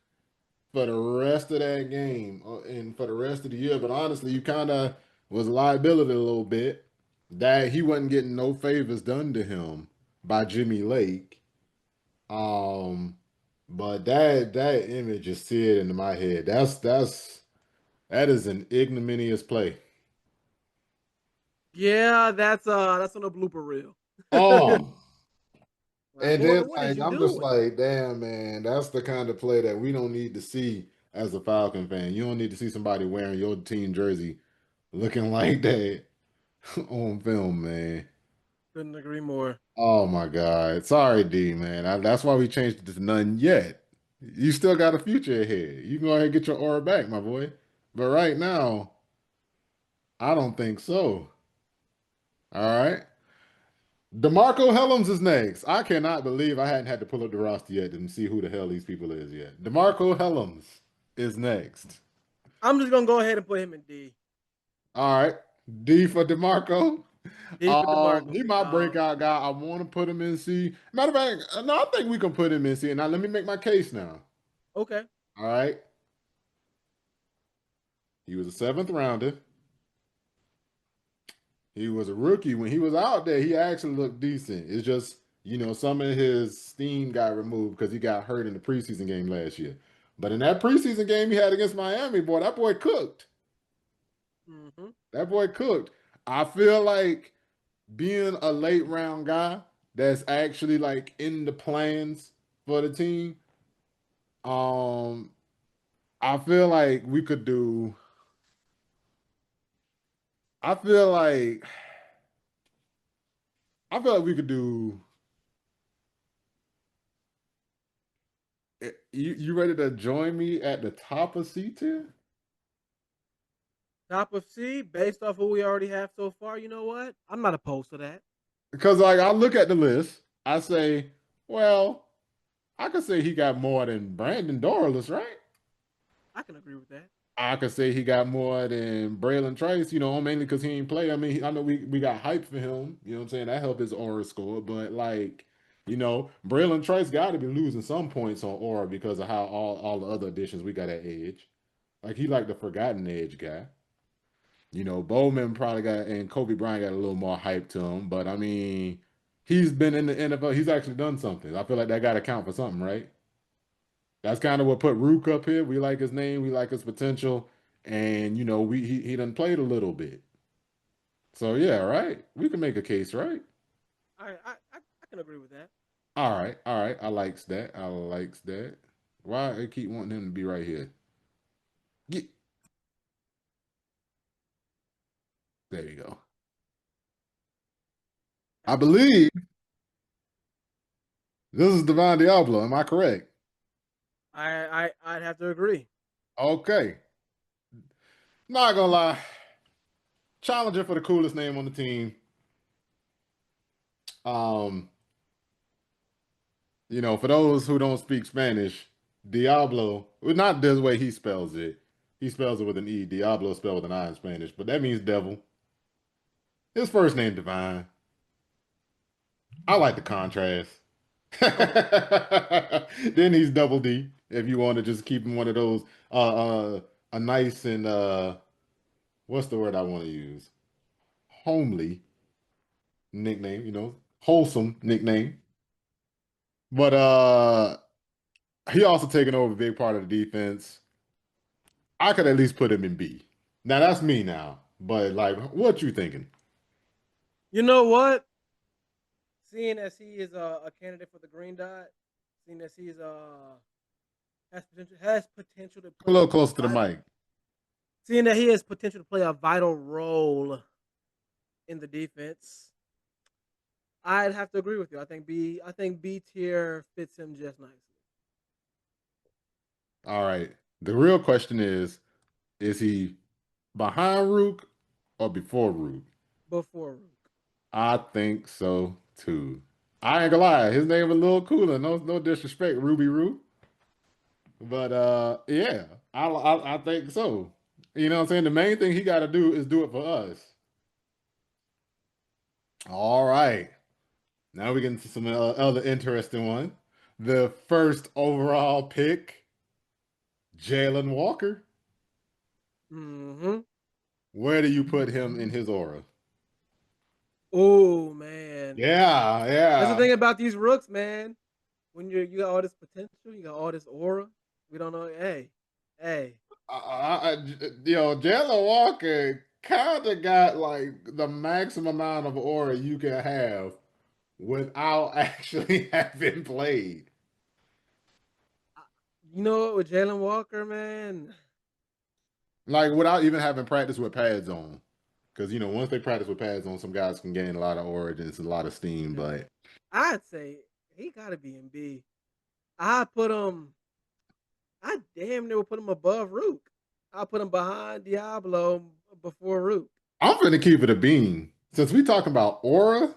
Speaker 2: for the rest of that game and for the rest of the year. But honestly, you kind of was a liability a little bit that he wasn't getting no favors done to him by Jimmy Lake. Um, but that image is seared into my head. That is an ignominious play.
Speaker 4: Yeah, that's on a blooper reel.
Speaker 2: Oh,
Speaker 4: Like,
Speaker 2: and
Speaker 4: boy,
Speaker 2: then
Speaker 4: what is
Speaker 2: like
Speaker 4: you
Speaker 2: I'm just
Speaker 4: doing?
Speaker 2: like, damn man, that's the kind of play that we don't need to see as a Falcon fan. You don't need to see somebody wearing your team jersey looking like that on film, man.
Speaker 4: Couldn't agree more.
Speaker 2: Oh my God. Sorry, D, man. That's why we changed it to none yet. You still got a future ahead. You can go ahead and get your aura back, my boy. But right now, I don't think so. All right. DeMarco Hellams is next. I cannot believe I hadn't had to pull up the roster yet and see who the hell these people is yet. DeMarco Hellams is next.
Speaker 4: I'm just gonna go ahead and put him in D.
Speaker 2: All right. D for DeMarco.
Speaker 4: D for DeMarco,
Speaker 2: He
Speaker 4: big
Speaker 2: my
Speaker 4: dog.
Speaker 2: breakout guy. I want to put him in C. Matter of fact, no, I think we can put him in C. Now let me make my case now.
Speaker 4: Okay.
Speaker 2: All right. He was a seventh rounder. He was a rookie. When he was out there, he actually looked decent. It's just, some of his steam got removed because he got hurt in the preseason game last year. But in that preseason game he had against Miami, boy, that boy cooked.
Speaker 4: Mm-hmm.
Speaker 2: That boy cooked. I feel like being a late round guy that's actually like in the plans for the team, um, I feel like we could do. I feel like I feel like we could do. You ready to join me at the top of C tier?
Speaker 4: Top of C, based off who we already have so far. You know what? I'm not opposed to that.
Speaker 2: Because like I look at the list, I say, well, I could say he got more than Brandon Dorlus, right?
Speaker 4: I can agree with that.
Speaker 2: I could say he got more than Braylon Trice, mainly because he ain't play. I mean, I know we got hype for him. You know what I'm saying? That helped his aura score. But like, Braylon Trice got to be losing some points on aura because of how all the other additions we got at edge. Like he like the forgotten edge guy. Bowman probably got and Kobe Bryant got a little more hype to him. But I mean, he's been in the NFL. He's actually done something. I feel like that got to count for something, right? That's kind of what put Rook up here. We like his name, we like his potential, and we he done played a little bit. So yeah, right. We can make a case, right?
Speaker 4: I can agree with that.
Speaker 2: All right. I likes that. I likes that. Why I keep wanting him to be right here? Get there you go. I believe this is Divine Diablo. Am I correct?
Speaker 4: I'd have to agree.
Speaker 2: Okay. Not gonna lie. Challenger for the coolest name on the team. Um, for those who don't speak Spanish, Diablo, well, not this way he spells it. He spells it with an E. Diablo spelled with an I in Spanish, but that means devil. His first name Divine. I like the contrast.
Speaker 4: Okay.
Speaker 2: Then he's double D. If you want to just keep him one of those, a nice and what's the word I want to use? Homely nickname. Wholesome nickname. But he also taken over a big part of the defense. I could at least put him in B. Now that's me now, but like, what you thinking?
Speaker 4: You know what? Seeing as he is a candidate for the green dot, seeing as he is has potential to
Speaker 2: A
Speaker 4: play
Speaker 2: little closer to the mic.
Speaker 4: seeing that he has potential to play a vital role in the defense, I'd have to agree with you. I think B tier fits him just nicely.
Speaker 2: All right. The real question is he behind Rook or before Rook?
Speaker 4: Before Rook.
Speaker 2: I think so too. I ain't gonna lie, his name a little cooler. No disrespect, Ruby Rook. But yeah, I think so. You know what I'm saying? The main thing he got to do is do it for us. All right. Now we get into some other interesting one. The first overall pick, Jalen Walker.
Speaker 4: Mm-hmm.
Speaker 2: Where do you put him in his aura?
Speaker 4: Oh man.
Speaker 2: Yeah,
Speaker 4: That's the
Speaker 2: yeah.
Speaker 4: thing about these rooks, man. When you got all this potential, you got all this aura. We don't know. Hey.
Speaker 2: Jalen Walker kind of got like the maximum amount of aura you can have without actually having played.
Speaker 4: You know what with Jalen Walker, man?
Speaker 2: Like without even having practice with pads on. Because once they practice with pads on, some guys can gain a lot of origins and a lot of steam.
Speaker 4: Yeah.
Speaker 2: But
Speaker 4: I'd say he gotta be in B. I put him. I damn near would put him above Rook. I put him behind Diablo before Rook.
Speaker 2: I'm gonna keep it a bean. Since we talking about aura,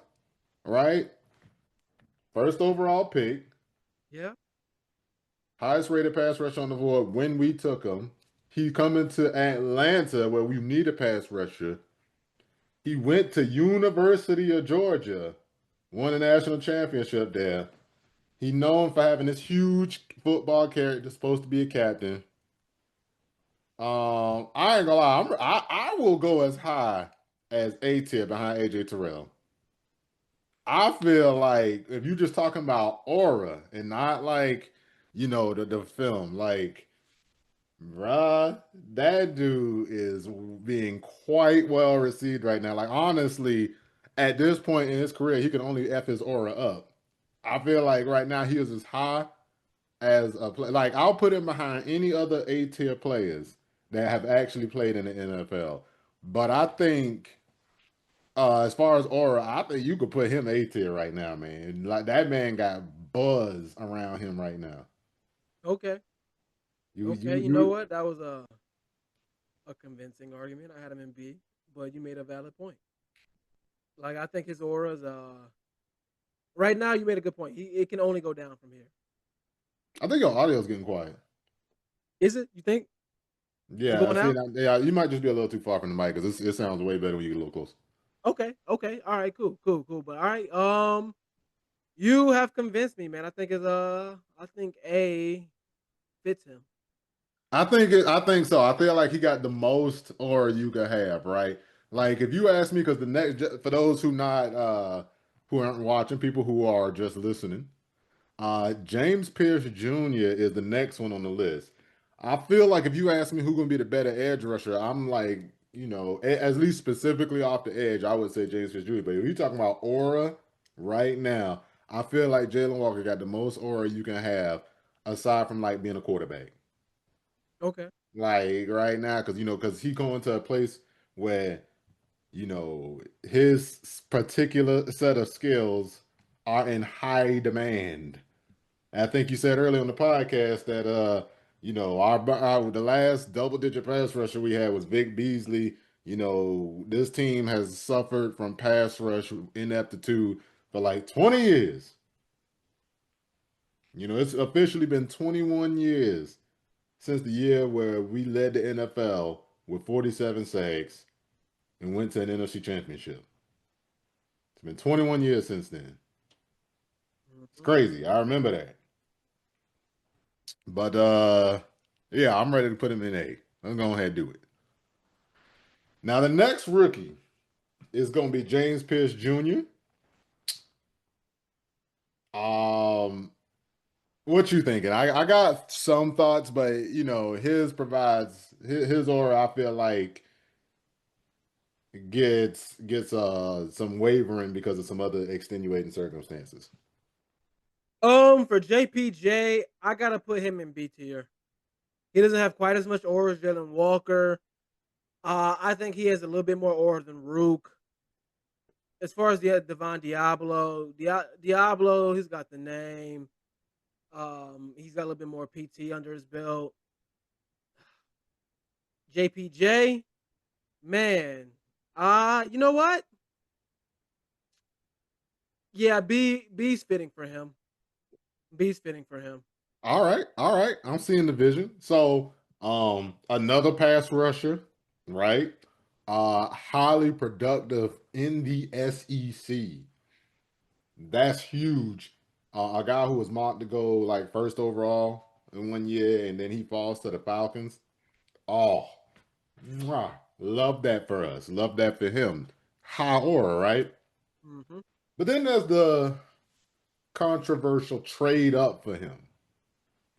Speaker 2: right? First overall pick,
Speaker 4: Yeah.
Speaker 2: highest rated pass rush on the board when we took him. He coming to Atlanta where we need a pass rusher. He went to University of Georgia, won a national championship there. He known for having this huge football character, supposed to be a captain. I ain't gonna lie, I will go as high as A tier behind AJ Terrell. I feel like if you're just talking about aura and not like, the film, like, bruh, that dude is being quite well received right now. Like, honestly, at this point in his career, he can only F his aura up. I feel like right now he is as high as a play. Like, I'll put him behind any other A tier players that have actually played in the NFL. But I think as far as aura, I think you could put him A tier right now, man. Like that man got buzz around him right now.
Speaker 4: Okay.
Speaker 2: You
Speaker 4: Okay.
Speaker 2: you
Speaker 4: You know
Speaker 2: you
Speaker 4: what? That was a convincing argument. I had him in B, but you made a valid point. Like I think his aura's right now. You made a good point. It can only go down from here.
Speaker 2: I think your audio's getting quiet.
Speaker 4: Is it? You think? Is it
Speaker 2: Yeah,
Speaker 4: going
Speaker 2: see,
Speaker 4: out?
Speaker 2: yeah, you might just be a little too far from the mic because it sounds way better when you get a little close.
Speaker 4: Okay. Okay. All right. Cool. Cool. Cool. But all right. You have convinced me, man. I think A fits him.
Speaker 2: I think so. I feel like he got the most aura you could have, right? Like if you ask me, because the next for those who aren't watching, people who are just listening, James Pierce Jr. is the next one on the list. I feel like if you ask me who's gonna be the better edge rusher, I'm like, at least specifically off the edge, I would say James Pierce Jr. But if you're talking about aura right now, I feel like Jalen Walker got the most aura you can have aside from like being a quarterback.
Speaker 4: Okay.
Speaker 2: Like right now, because he going to a place where his particular set of skills are in high demand. I think you said earlier on the podcast that our the last double digit pass rusher we had was Vic Beasley. This team has suffered from pass rush ineptitude for like 20 years. It's officially been 21 years since the year where we led the NFL with 47 sacks and went to an NFC championship. It's been 21 years since then. It's
Speaker 4: Mhm.
Speaker 2: crazy. I remember that. But yeah, I'm ready to put him in A. I'm going ahead and do it. Now the next rookie is going to be James Pierce Jr. Um, what you thinking? I got some thoughts, but his provides his aura. I feel like gets some wavering because of some other extenuating circumstances.
Speaker 4: For JPJ, I gotta put him in B tier. He doesn't have quite as much aura as Jalen Walker. I think he has a little bit more aura than Rook. As far as the Devon Diablo, he's got the name. He's got a little bit more PT under his belt. JPJ, man. You know what? Yeah, B's fitting for him. B's fitting for him.
Speaker 2: All right. I'm seeing the vision. So, another pass rusher, right? Highly productive in the SEC. That's huge. A guy who was mocked to go like first overall in one year, and then he falls to the Falcons. Oh, mwah. Love that for us. Love that for him. High aura, right?
Speaker 4: Hmm.
Speaker 2: But then there's the controversial trade up for him,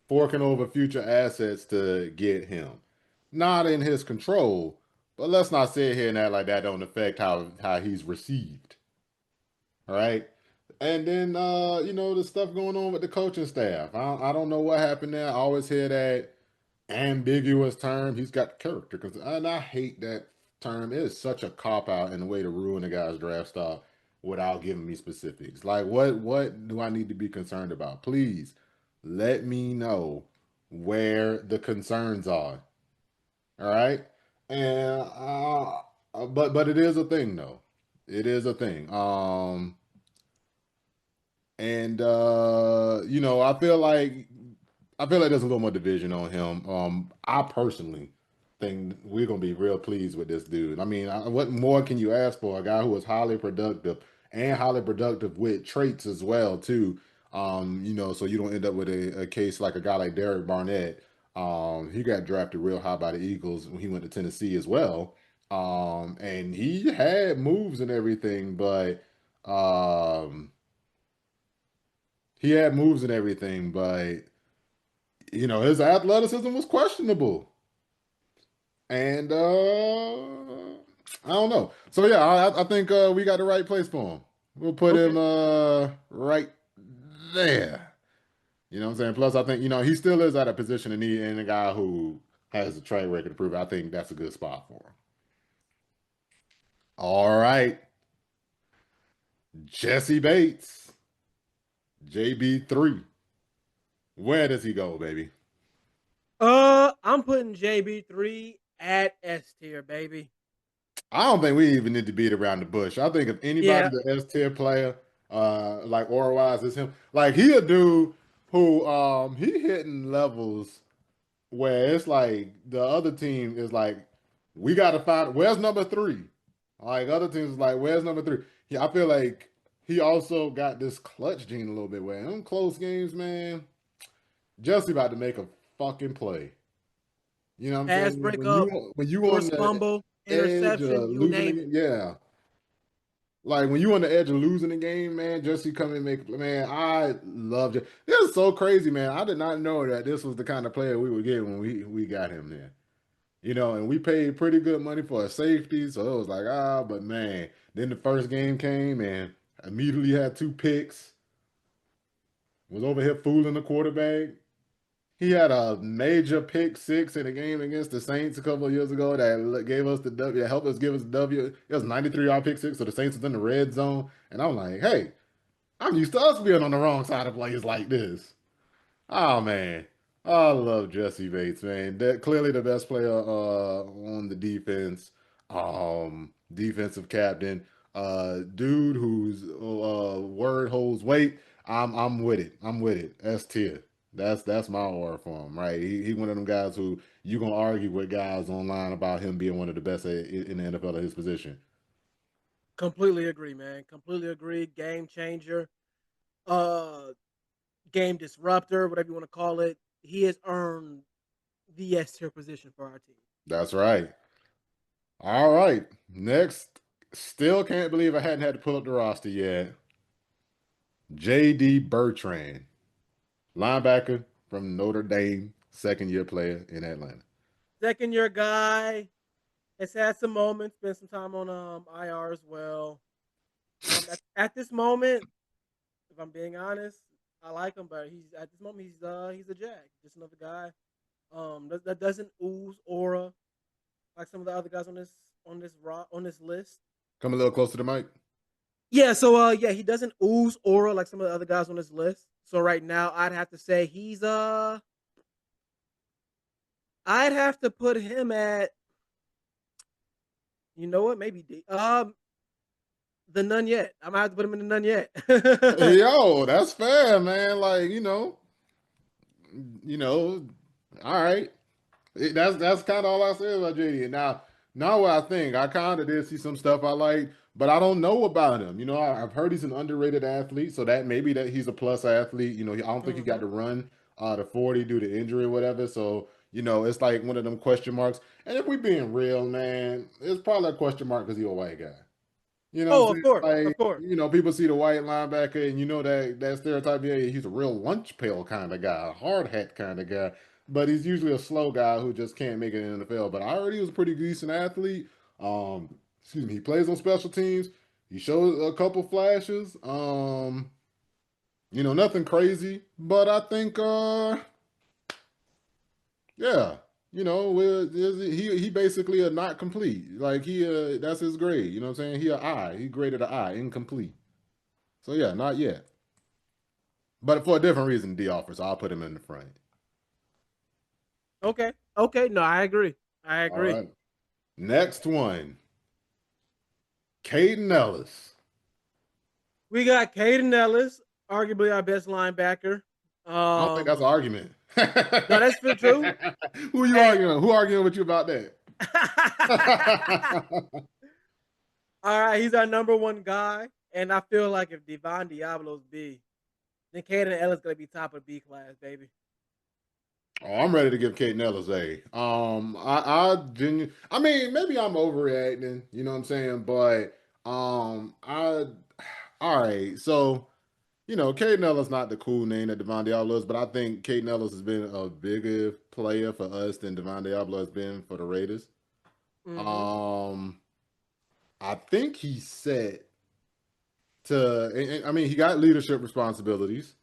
Speaker 2: forking over future assets to get him. Not in his control, but let's not sit here and act like that don't affect how he's received. All right. And then the stuff going on with the coaching staff. I don't know what happened there. I always hear that ambiguous term. He's got character, and I hate that term. It is such a cop out and a way to ruin a guy's draft stock without giving me specifics. Like what do I need to be concerned about? Please let me know where the concerns are. All right. And but it is a thing though. It is a thing. And I feel like there's a little more division on him. I personally think we're gonna be real pleased with this dude. I mean, what more can you ask for? A guy who was highly productive and highly productive with traits as well, too. So you don't end up with a case like a guy like Derek Barnett. He got drafted real high by the Eagles when he went to Tennessee as well. And he had moves and everything, but um, he had moves and everything, but his athleticism was questionable. And I don't know. So yeah, I think we got the right place for him. We'll put
Speaker 4: Okay.
Speaker 2: him right there. You know what I'm saying? Plus, I think he still is at a position of need and a guy who has a track record to prove it. I think that's a good spot for him. All right, Jesse Bates, JB3. Where does he go, baby?
Speaker 4: I'm putting JB3 at S tier, baby.
Speaker 2: I don't think we even need to beat around the bush. I think if
Speaker 4: Yeah,
Speaker 2: anybody's an S tier player, like aura wise, is him. Like he a dude who he hitting levels where it's like the other team is like, we gotta find where's number three. Like other teams is like, where's number three? Yeah, I feel like he also got this clutch gene a little bit where in them close games, man, Jesse about to make a fucking play. You know what I'm
Speaker 4: pass
Speaker 2: saying?
Speaker 4: breakup,
Speaker 2: When you on
Speaker 4: forced
Speaker 2: the
Speaker 4: fumble,
Speaker 2: edge
Speaker 4: interception,
Speaker 2: of
Speaker 4: you
Speaker 2: losing the
Speaker 4: name it.
Speaker 2: game, yeah. Like when you on the edge of losing the game, man, Jesse come and make man. I love it. This is so crazy, man. I did not know that this was the kind of player we would get when we got him there. And we paid pretty good money for a safety, so it was like but man. Then the first game came and immediately had two picks. Was over here fooling the quarterback. He had a major pick six in a game against the Saints a couple of years ago that gave us the W, that helped us give us the W. It was 93-yard pick six, so the Saints was in the red zone. And I'm like, hey, I'm used to us being on the wrong side of plays like this. Oh man, I love Jesse Bates, man. That clearly the best player on the defense, defensive captain, dude whose word holds weight. I'm with it. I'm with it. S tier. That's my aura for him, right? He one of them guys who you gonna argue with guys online about him being one of the best in the NFL at his position.
Speaker 4: Completely agree, man. Completely agree. Game changer, uh, game disruptor, whatever you want to call it. He has earned the S tier position for our team.
Speaker 2: That's right. All right. Next, still can't believe I hadn't had to pull up the roster yet. J.D. Bertrand, linebacker from Notre Dame, second year player in Atlanta.
Speaker 4: Second year guy has had some moments, spent some time on IR as well. At this moment, if I'm being honest, I like him, but he's at this moment he's a jag, just another guy. That doesn't ooze aura like some of the other guys on this list.
Speaker 2: Come a little closer to the mic.
Speaker 4: Yeah, so he doesn't ooze aura like some of the other guys on this list. So right now I'd have to say I'd have to put him at, you know what, maybe D. The none yet. I'm gonna have to put him in the none yet.
Speaker 2: Yo, that's fair, man. Like, all right. That's kind of all I said about JD. Now what I think, I kind of did see some stuff I like, but I don't know about him. I've heard he's an underrated athlete, so that maybe that he's a plus athlete. I don't think he got
Speaker 4: Mhm.
Speaker 2: to run the 40 due to injury or whatever. So, it's like one of them question marks. And if we being real, man, it's probably a question mark because he's a white guy. You know what
Speaker 4: Oh,
Speaker 2: I'm
Speaker 4: of
Speaker 2: saying?
Speaker 4: course, of
Speaker 2: Like,
Speaker 4: course.
Speaker 2: people see the white linebacker and that stereotype, yeah, he's a real lunch pail kind of guy, a hard hat kind of guy. But he's usually a slow guy who just can't make it in the NFL. But I heard he was a pretty decent athlete. Excuse me, he plays on special teams. He showed a couple flashes. Nothing crazy. But I think yeah, he basically a not complete. Like that's his grade. You know what I'm saying? He a I. He graded a I, incomplete. So yeah, not yet. But for a different reason, D offers. I'll put him in the front.
Speaker 4: Okay, okay. No, I agree. I
Speaker 2: All
Speaker 4: agree.
Speaker 2: right. Next one. Caden Ellis.
Speaker 4: We got Caden Ellis, arguably our best linebacker.
Speaker 2: I don't think that's an argument.
Speaker 4: No, that's for true.
Speaker 2: Who you
Speaker 4: Hey.
Speaker 2: arguing? Who arguing with you about that?
Speaker 4: All right, he's our number one guy, and I feel like if Devon Diablo's B, then Caden Ellis gonna be top of B class, baby.
Speaker 2: Oh, I'm ready to give Kate Nellis A. I mean, maybe I'm overreacting, you know what I'm saying? But, all right. So, Kate Nellis not the cool name that Devon Diablo is, but I think Kate Nellis has been a bigger player for us than Devon Diablo has been for the Raiders.
Speaker 4: Mm-hmm.
Speaker 2: Um, I think he's set I mean, he got leadership responsibilities.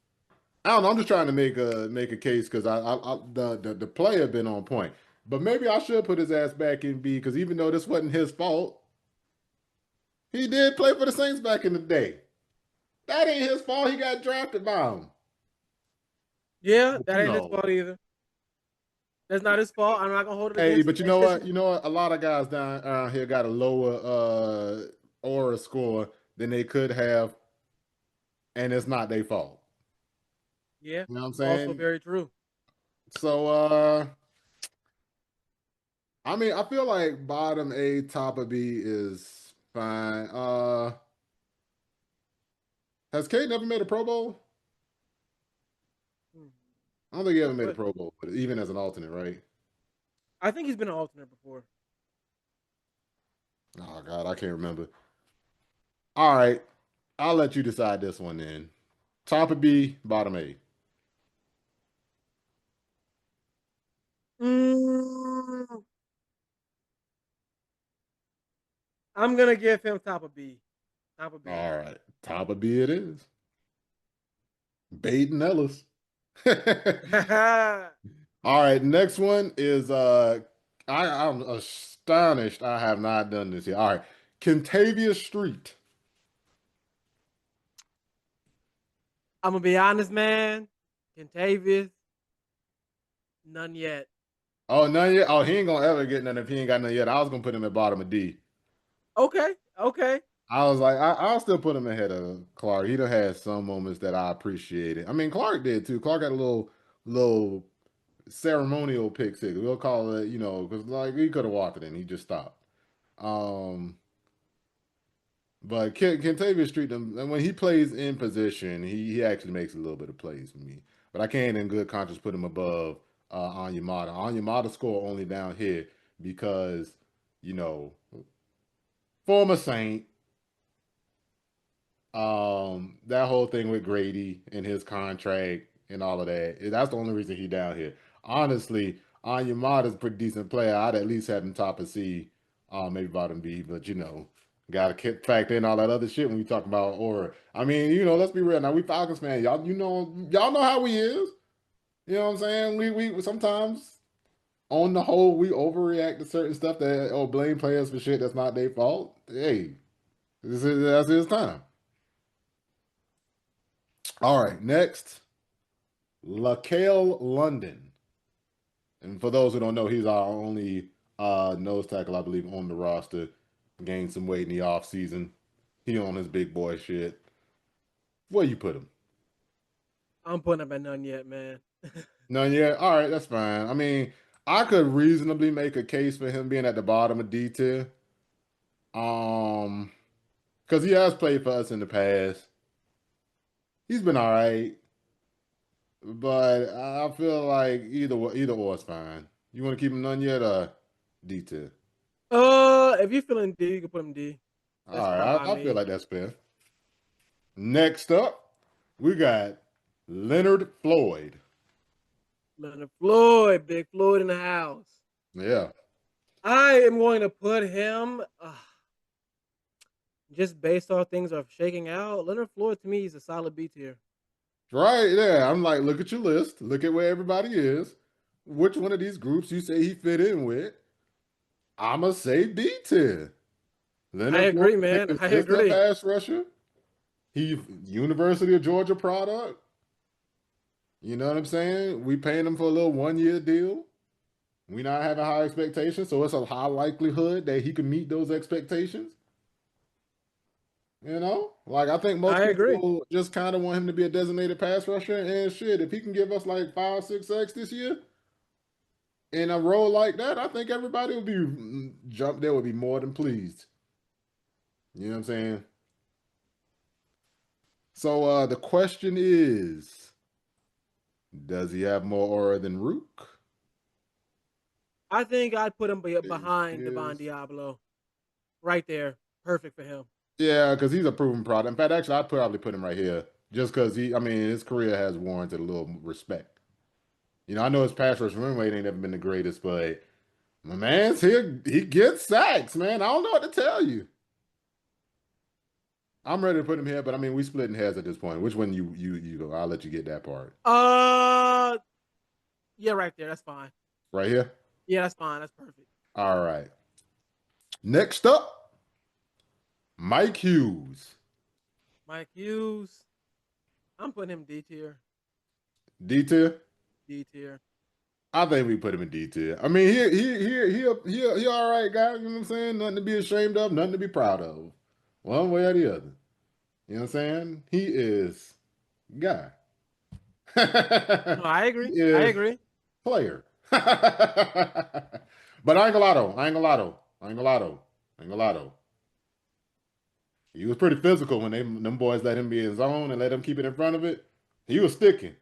Speaker 2: I don't know. I'm just trying to make a case because the player been on point. But maybe I should put his ass back in B because even though this wasn't his fault, he did play for the Saints back in the day. That ain't his fault. He got drafted by him.
Speaker 4: Yeah,
Speaker 2: But
Speaker 4: that ain't his fault either. That's not his fault. I'm not gonna hold it
Speaker 2: hey,
Speaker 4: against him.
Speaker 2: but you
Speaker 4: That's
Speaker 2: know
Speaker 4: just
Speaker 2: what? You know what? A lot of guys down around here got a lower aura score than they could have, and it's not their fault.
Speaker 4: yeah,
Speaker 2: You know what I'm
Speaker 4: also
Speaker 2: saying?
Speaker 4: very true.
Speaker 2: So I mean, I feel like bottom A, top of B is fine. Has Kate never made a Pro Bowl?
Speaker 4: Hmm.
Speaker 2: I don't think he ever
Speaker 4: Good
Speaker 2: made a
Speaker 4: question.
Speaker 2: Pro Bowl, but even as an alternate, right?
Speaker 4: I think he's been an alternate before.
Speaker 2: Oh God, I can't remember. All right, I'll let you decide this one then. Top of B, bottom A.
Speaker 4: Mm, I'm gonna give him top of B. Top of B.
Speaker 2: All right, top of B it is. Baden Ellis. All right, next one is I'm astonished I have not done this yet. All right, Kentavia Street.
Speaker 4: I'm gonna be honest, man. Kentavious, none yet.
Speaker 2: Oh, none yet. Oh, he ain't gonna ever get none if he ain't got none yet. I was gonna put him at bottom of D.
Speaker 4: Okay, okay.
Speaker 2: I was like, I'll still put him ahead of Clark. He done had some moments that I appreciated. I mean, Clark did too. Clark had a little ceremonial pick six. We'll call it, because like he could have walked it in. He just stopped. Um, but Kentavious Street, and when he plays in position, he actually makes a little bit of plays for me. But I can't in good conscience put him above Onyemata. Onyemata score only down here because, you know, former Saint, that whole thing with Grady and his contract and all of that. That's the only reason he down here. Honestly, Onyemata's a pretty decent player. I'd at least have him top of C, maybe bottom B, but gotta factor in all that other shit when we talk about aura. I mean, let's be real. Now we Falcons fans, y'all know how we is. You know what I'm saying? We sometimes on the whole we overreact to certain stuff that blame players for shit that's not their fault. Hey, that's his time. All right, next, LaCale London. And for those who don't know, he's our only nose tackle, I believe, on the roster. Gained some weight in the offseason. He on his big boy shit. Where you put him?
Speaker 4: I'm putting him at none yet, man.
Speaker 2: None yet? All right, that's fine. I mean, I could reasonably make a case for him being at the bottom of D tier. Um, because he has played for us in the past. He's been all right, but I feel like either or is fine. You want to keep him none yet or D tier?
Speaker 4: If you're feeling D, you can put him D. That's
Speaker 2: All
Speaker 4: fine
Speaker 2: right,
Speaker 4: by
Speaker 2: I feel
Speaker 4: me.
Speaker 2: like that's fair. Next up, we got Leonard Floyd.
Speaker 4: Leonard Floyd, Big Floyd in the house.
Speaker 2: Yeah.
Speaker 4: I am going to put him just based off things are shaking out. Leonard Floyd to me is a solid B tier.
Speaker 2: Right there. I'm like, look at your list. Look at where everybody is. Which one of these groups you say he fit in with? I'ma say B tier.
Speaker 4: I
Speaker 2: Leonard Floyd
Speaker 4: agree,
Speaker 2: is a
Speaker 4: man. I
Speaker 2: consistent
Speaker 4: agree.
Speaker 2: pass rusher. He University of Georgia product. You know what I'm saying? We paying him for a little 1 year deal. We not having high expectations, so it's a high likelihood that he can meet those expectations. You know, like I think most
Speaker 4: I agree.
Speaker 2: people just kind of want him to be a designated pass rusher. And shit, if he can give us like 5, 6 sacks this year in a role like that, I think everybody would be jump. They would be more than pleased. You know what I'm saying? So the question is, does he have more aura than Rook?
Speaker 4: I think I'd put him behind Devon
Speaker 2: Is
Speaker 4: Diablo, right there, perfect for him.
Speaker 2: yeah, because he's a proven product. In fact, actually, I'd probably put him right here just because I mean, his career has warranted a little respect. You know, I know his pass rush run rate ain't never been the greatest, but my man's here, he gets sacks, man. I don't know what to tell you. I'm ready to put him here, but I mean, we splitting hairs at this point. Which one you go? I'll let you get that part.
Speaker 4: Uh, yeah, right there. That's fine.
Speaker 2: Right here.
Speaker 4: Yeah, that's fine. That's perfect.
Speaker 2: All right. Next up, Mike Hughes.
Speaker 4: Mike Hughes. I'm putting him D tier.
Speaker 2: D tier.
Speaker 4: D tier.
Speaker 2: I think we put him in D tier. I mean, he all right guy. You know what I'm saying? Nothing to be ashamed of, nothing to be proud of, one way or the other. You know what I'm saying? He is guy.
Speaker 4: No, I
Speaker 2: He
Speaker 4: agree. I
Speaker 2: is
Speaker 4: agree.
Speaker 2: player. But I ain't gonna lie though. I ain't gonna lie though. I ain't gonna lie though. I ain't gonna lie though. He was pretty physical when them boys let him be in his zone and let him keep it in front of it. He was sticking.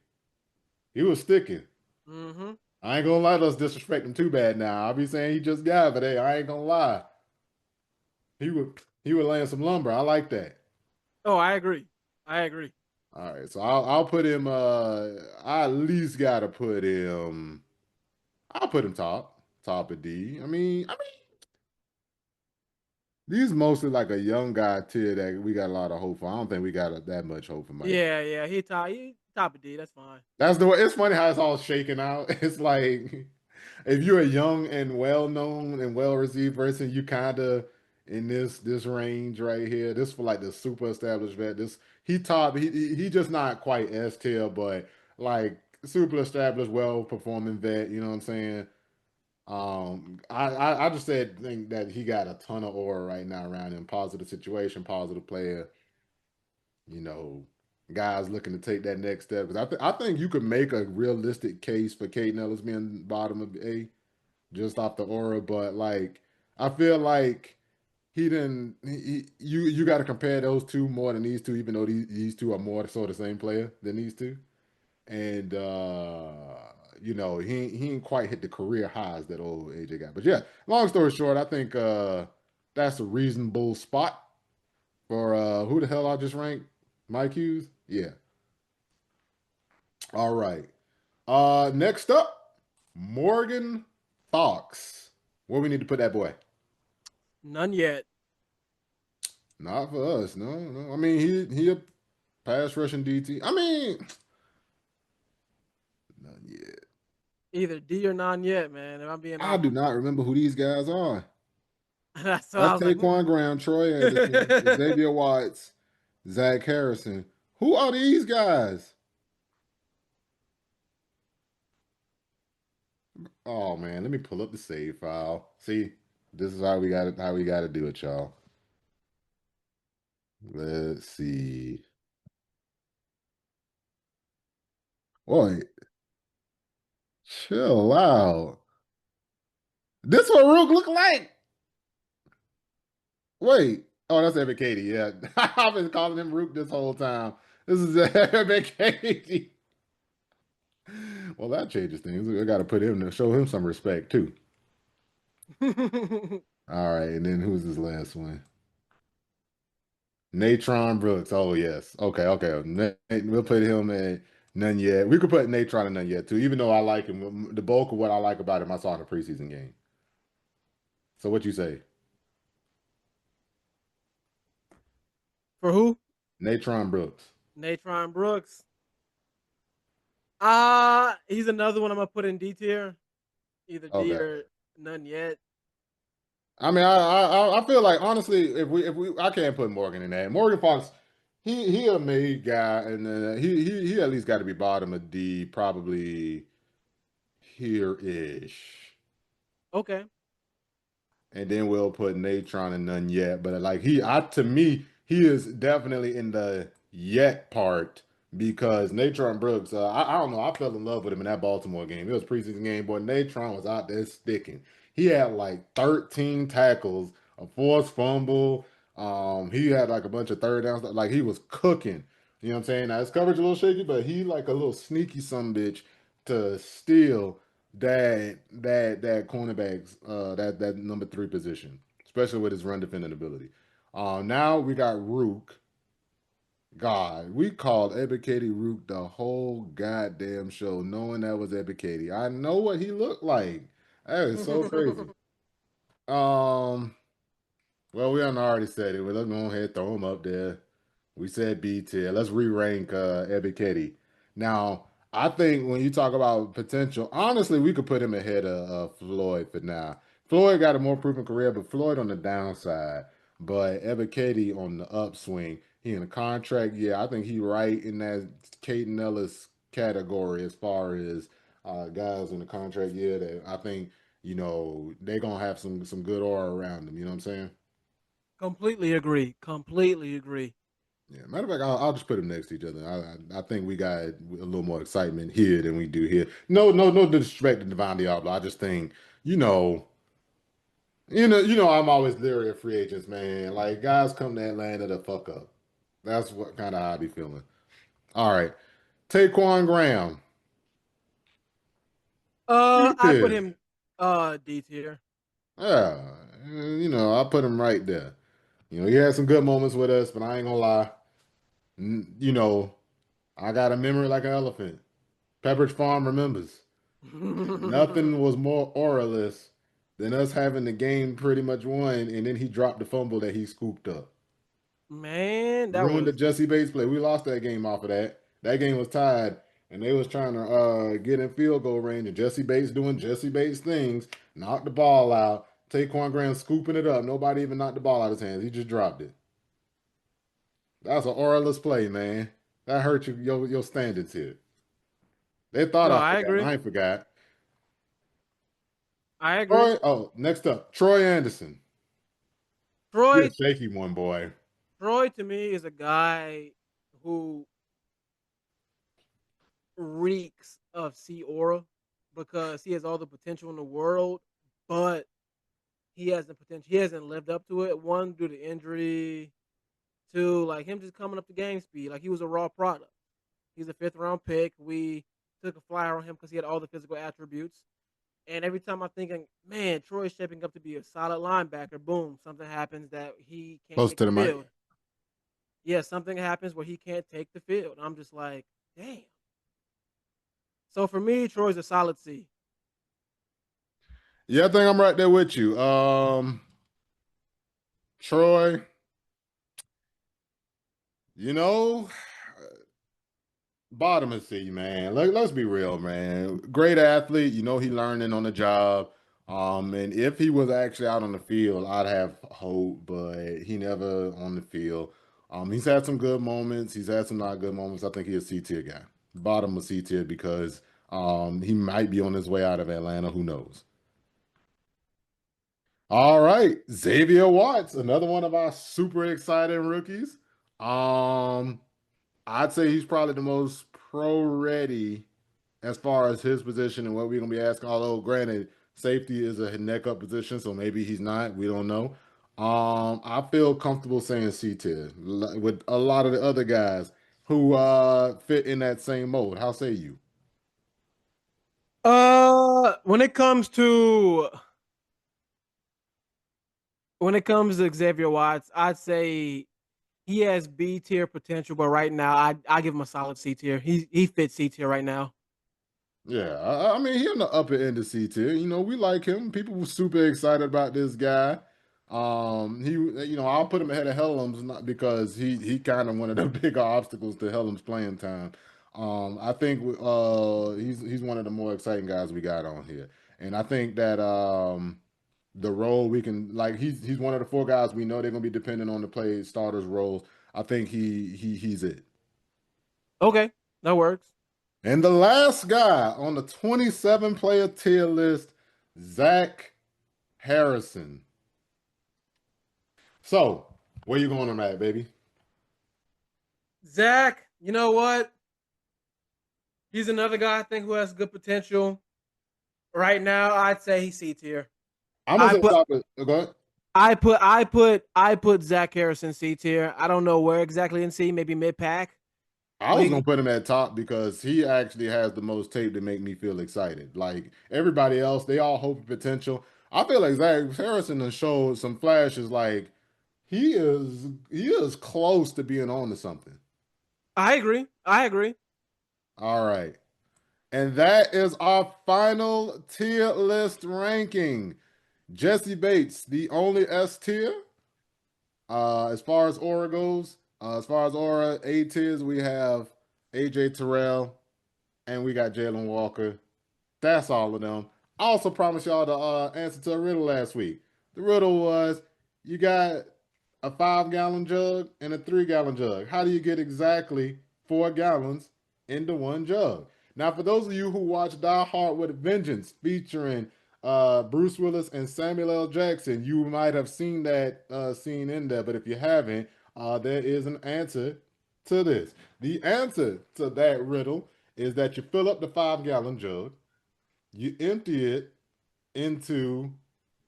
Speaker 2: He was sticking.
Speaker 4: Mm-hmm.
Speaker 2: I ain't gonna let us disrespect him too bad now. I'll be saying he just got, but hey, I ain't gonna lie. He would lay in some lumber. I like that.
Speaker 4: Oh, I agree. I agree.
Speaker 2: All right, so I'll put him. I at least gotta put him. I'll put him top of D. I mean, he's mostly like a young guy tier that we got a lot of hope for. I don't think we got that much hope for Mike.
Speaker 4: Yeah, yeah. He top of D. That's fine.
Speaker 2: That's the way. It's funny how it's all shaking out. It's like if you're a young and well known and well received person, you kind of in this range right here. This for like the super established vet. This he top. He just not quite S tier, but like super established, well performing vet. You know what I'm saying? I just said think that he got a ton of aura right now around him. Positive situation, positive player. You know, guys looking to take that next step because I think you could make a realistic case for Kate Ellis being bottom of A just off the aura, but like I feel like he didn't. You got to compare those two more than these two, even though these two are more so the same player than these two, and you know he ain't quite hit the career highs that old AJ got. But yeah, long story short, I think that's a reasonable spot for who the hell I just ranked, Mike Hughes. Yeah. All right. Next up, Morgan Fox. Where we need to put that boy?
Speaker 4: None yet.
Speaker 2: Not for us. No, no. I mean, he a pass rushing DT. I mean, none yet.
Speaker 4: Either D or none yet, man. If I'm being
Speaker 2: I do
Speaker 4: honest.
Speaker 2: not remember who these guys are.
Speaker 4: So I
Speaker 2: That's
Speaker 4: was like,
Speaker 2: Taquan Graham, Troy Anderson, Xavier Watts, Zach Harrison. Who are these guys? Oh man, let me pull up the save file. See, this is how we got it. How we got to do it, y'all. Let's see. Boy, chill out. This what Rook look like. Wait. Oh, that's Evan Katie. Yeah. I've been calling him Rook this whole time. This is Evan Katie. Well, that changes things. I got to put him to show him some respect too. All right. And then who's this last one? Natron Brooks. Oh, yes. Okay. Okay. We'll put him at none yet. We could put Natron in none yet too, even though I like him. The bulk of what I like about him, I saw in the preseason game. So what you say?
Speaker 4: For who?
Speaker 2: Natron Brooks.
Speaker 4: Natron Brooks. He's another one I'm gonna put in D tier. Either D
Speaker 2: Okay.
Speaker 4: or none yet.
Speaker 2: I mean, I feel like honestly, if we I can't put Morgan in that. Morgan Fox, he a made guy, and he at least got to be bottom of D, probably here ish,
Speaker 4: Okay.
Speaker 2: and then we'll put Natron and none yet. But like to me, he is definitely in the yet part because Natron Brooks, I don't know, I fell in love with him in that Baltimore game. It was a preseason game, boy. Natron was out there sticking. He had like 13 tackles, a forced fumble. He had like a bunch of third downs. Like he was cooking. You know what I'm saying? Now his coverage a little shaky, but he like a little sneaky son bitch to steal that cornerback's that number 3 position, especially with his run defending ability. Now we got Rook. God, we called Ebiketie Rook the whole goddamn show, knowing that was Ebiketie. I know what he looked like. That is so crazy. Um, well, we done already said it. Well, let's go ahead and throw him up there. We said B tier. Let's re-rank Ebiketie. Now, I think when you talk about potential, honestly, we could put him ahead of Floyd for now. Floyd got a more proven career, but Floyd on the downside. But Ebiketie on the upswing. He in a contract. Yeah, I think he right in that Caden Ellis category as far as guys in the contract. Yeah, that I think they're gonna have some good aura around them. You know what I'm saying?
Speaker 4: Completely agree. Completely agree.
Speaker 2: Yeah, matter of fact, I'll just put them next to each other. I think we got a little more excitement here than we do here. No disrespect to Devon Diablo. I just think, you know, I'm always leery of free agents, man. Like guys come to Atlanta to fuck up. That's what kind of how I be feeling. All right, Taquan Graham, D
Speaker 4: I put
Speaker 2: tier.
Speaker 4: him D tier.
Speaker 2: Yeah, I put him right there. He had some good moments with us, but I ain't gonna lie. N- You know, I got a memory like an elephant. Pepperidge Farm remembers. Nothing was more auraless than us having the game pretty much won, and then he dropped the fumble that he scooped up.
Speaker 4: Man, that
Speaker 2: Ruined the
Speaker 4: was
Speaker 2: Jesse Bates play. We lost that game off of that. That game was tied, and they was trying to get in field goal range, and Jesse Bates doing Jesse Bates things, knocked the ball out. Taquan Graham scooping it up. Nobody even knocked the ball out of his hands. He just dropped it. That's an auraless play, man. That hurt your standards here. They thought
Speaker 4: no,
Speaker 2: I
Speaker 4: I
Speaker 2: forgot.
Speaker 4: agree.
Speaker 2: I ain't forgot.
Speaker 4: I agree.
Speaker 2: Troy, oh, next up, Troy Anderson. He a
Speaker 4: Troy
Speaker 2: shaky one, boy.
Speaker 4: Troy to me is a guy who reeks of C aura because he has all the potential in the world, but he hasn't lived up to it. One, due to injury. Two, like him just coming up to game speed. Like he was a raw product. He's a 5th round pick. We took a flyer on him because he had all the physical attributes. And every time I'm thinking, man, Troy's shaping up to be a solid linebacker, boom, something happens that he can't
Speaker 2: Close
Speaker 4: take
Speaker 2: to
Speaker 4: the
Speaker 2: the mic.
Speaker 4: field. Yeah, something happens where he can't take the field. I'm just like, damn. So for me, Troy's a solid C.
Speaker 2: Yeah, I think I'm right there with you. Troy, you know, bottom of C, man. Let's be real, man. Great athlete. He learning on the job. And if he was actually out on the field, I'd have hope, but he never on the field. He's had some good moments. He's had some not good moments. I think he's a C tier guy. Bottom of C tier because he might be on his way out of Atlanta. Who knows? All right, Xavier Watts, another one of our super exciting rookies. Um, I'd say he's probably the most pro ready as far as his position and what we're gonna be asking. Although, granted, safety is a neck up position, so maybe he's not. We don't know. I feel comfortable saying C tier with a lot of the other guys who fit in that same mold. How say you?
Speaker 4: When it comes to Xavier Watts, I'd say he has B tier potential, but right now I give him a solid C tier. He fits C tier right now.
Speaker 2: Yeah, I mean, he on the upper end of C tier. We like him. People were super excited about this guy. I'll put him ahead of Helms not because he kind of one of the bigger obstacles to Helms playing time. I think he's one of the more exciting guys we got on here, and I think that the role we can like he's one of the 4 guys we know they're gonna be dependent on to play starters roles. I think he's it.
Speaker 4: Okay, that works.
Speaker 2: And the last guy on the 27 player tier list, Zach Harrison. So, where you going on that, baby?
Speaker 4: Zach, you know what? He's another guy I think who has good potential. Right now, I'd say he's C tier.
Speaker 2: I'm gonna
Speaker 4: I
Speaker 2: say
Speaker 4: put
Speaker 2: top of go ahead.
Speaker 4: I put Zach Harrison C tier. I don't know where exactly in C, maybe mid pack.
Speaker 2: I
Speaker 4: But
Speaker 2: was gonna put him at top because he actually has the most tape to make me feel excited. Like everybody else, they all hope for potential. I feel like Zach Harrison has showed some flashes. Like he is close to being on to something.
Speaker 4: I agree. I agree.
Speaker 2: All right, and that is our final tier list ranking. Jesse Bates, the only S tier. As far as aura goes, as far as aura A tiers, we have AJ Terrell and we got Jalen Walker. That's all of them. I also promised y'all the answer to a riddle last week. The riddle was you got a 5 gallon jug and a 3 gallon jug. How do you get exactly 4 gallons into one jug? Now, for those of you who watch Die Hard with a Vengeance featuring Bruce Willis and Samuel L. Jackson, you might have seen that scene in there. But if you haven't, there is an answer to this. The answer to that riddle is that you fill up the 5 gallon jug, you empty it into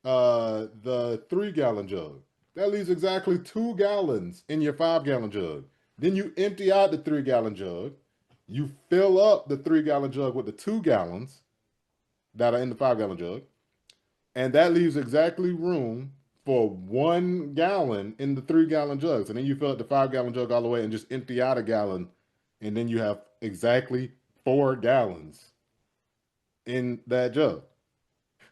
Speaker 2: the 3 gallon jug. That leaves exactly 2 gallons in your 5 gallon jug. Then you empty out the 3 gallon jug. You fill up the 3 gallon jug with the 2 gallons that are in the 5 gallon jug. And that leaves exactly room for 1 gallon in the 3 gallon jugs. And then you fill up the 5 gallon jug all the way and just empty out a gallon. And then you have exactly 4 gallons in that jug.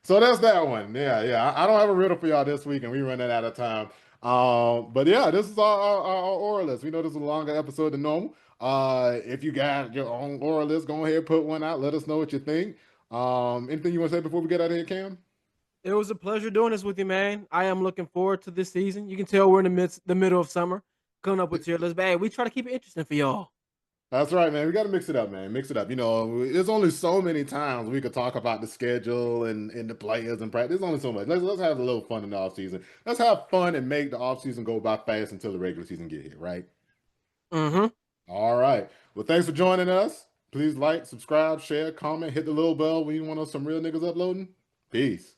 Speaker 2: So that's that one. Yeah, yeah. I don't have a riddle for y'all this week, and we running out of time. But yeah, this is our oral list. We know this is a longer episode than normal. If you got your own oral list, go ahead put one out. Let us know what you think. Anything you want to say before we get out of here, Cam?
Speaker 4: It was a pleasure doing this with you, man. I am looking forward to this season. You can tell we're in the middle of summer, coming up with tier list. But hey, we try to keep it interesting for y'all.
Speaker 2: That's right, man. We got to mix it up, man. Mix it up. There's only so many times we could talk about the schedule and the players and practice. There's only so much. Let's have a little fun in the off season. Let's have fun and make the off season go by fast until the regular season get here, right?
Speaker 4: Mm-hmm.
Speaker 2: All right. Well, thanks for joining us. Please like, subscribe, share, comment, hit the little bell when you want to know some real niggas uploading. Peace.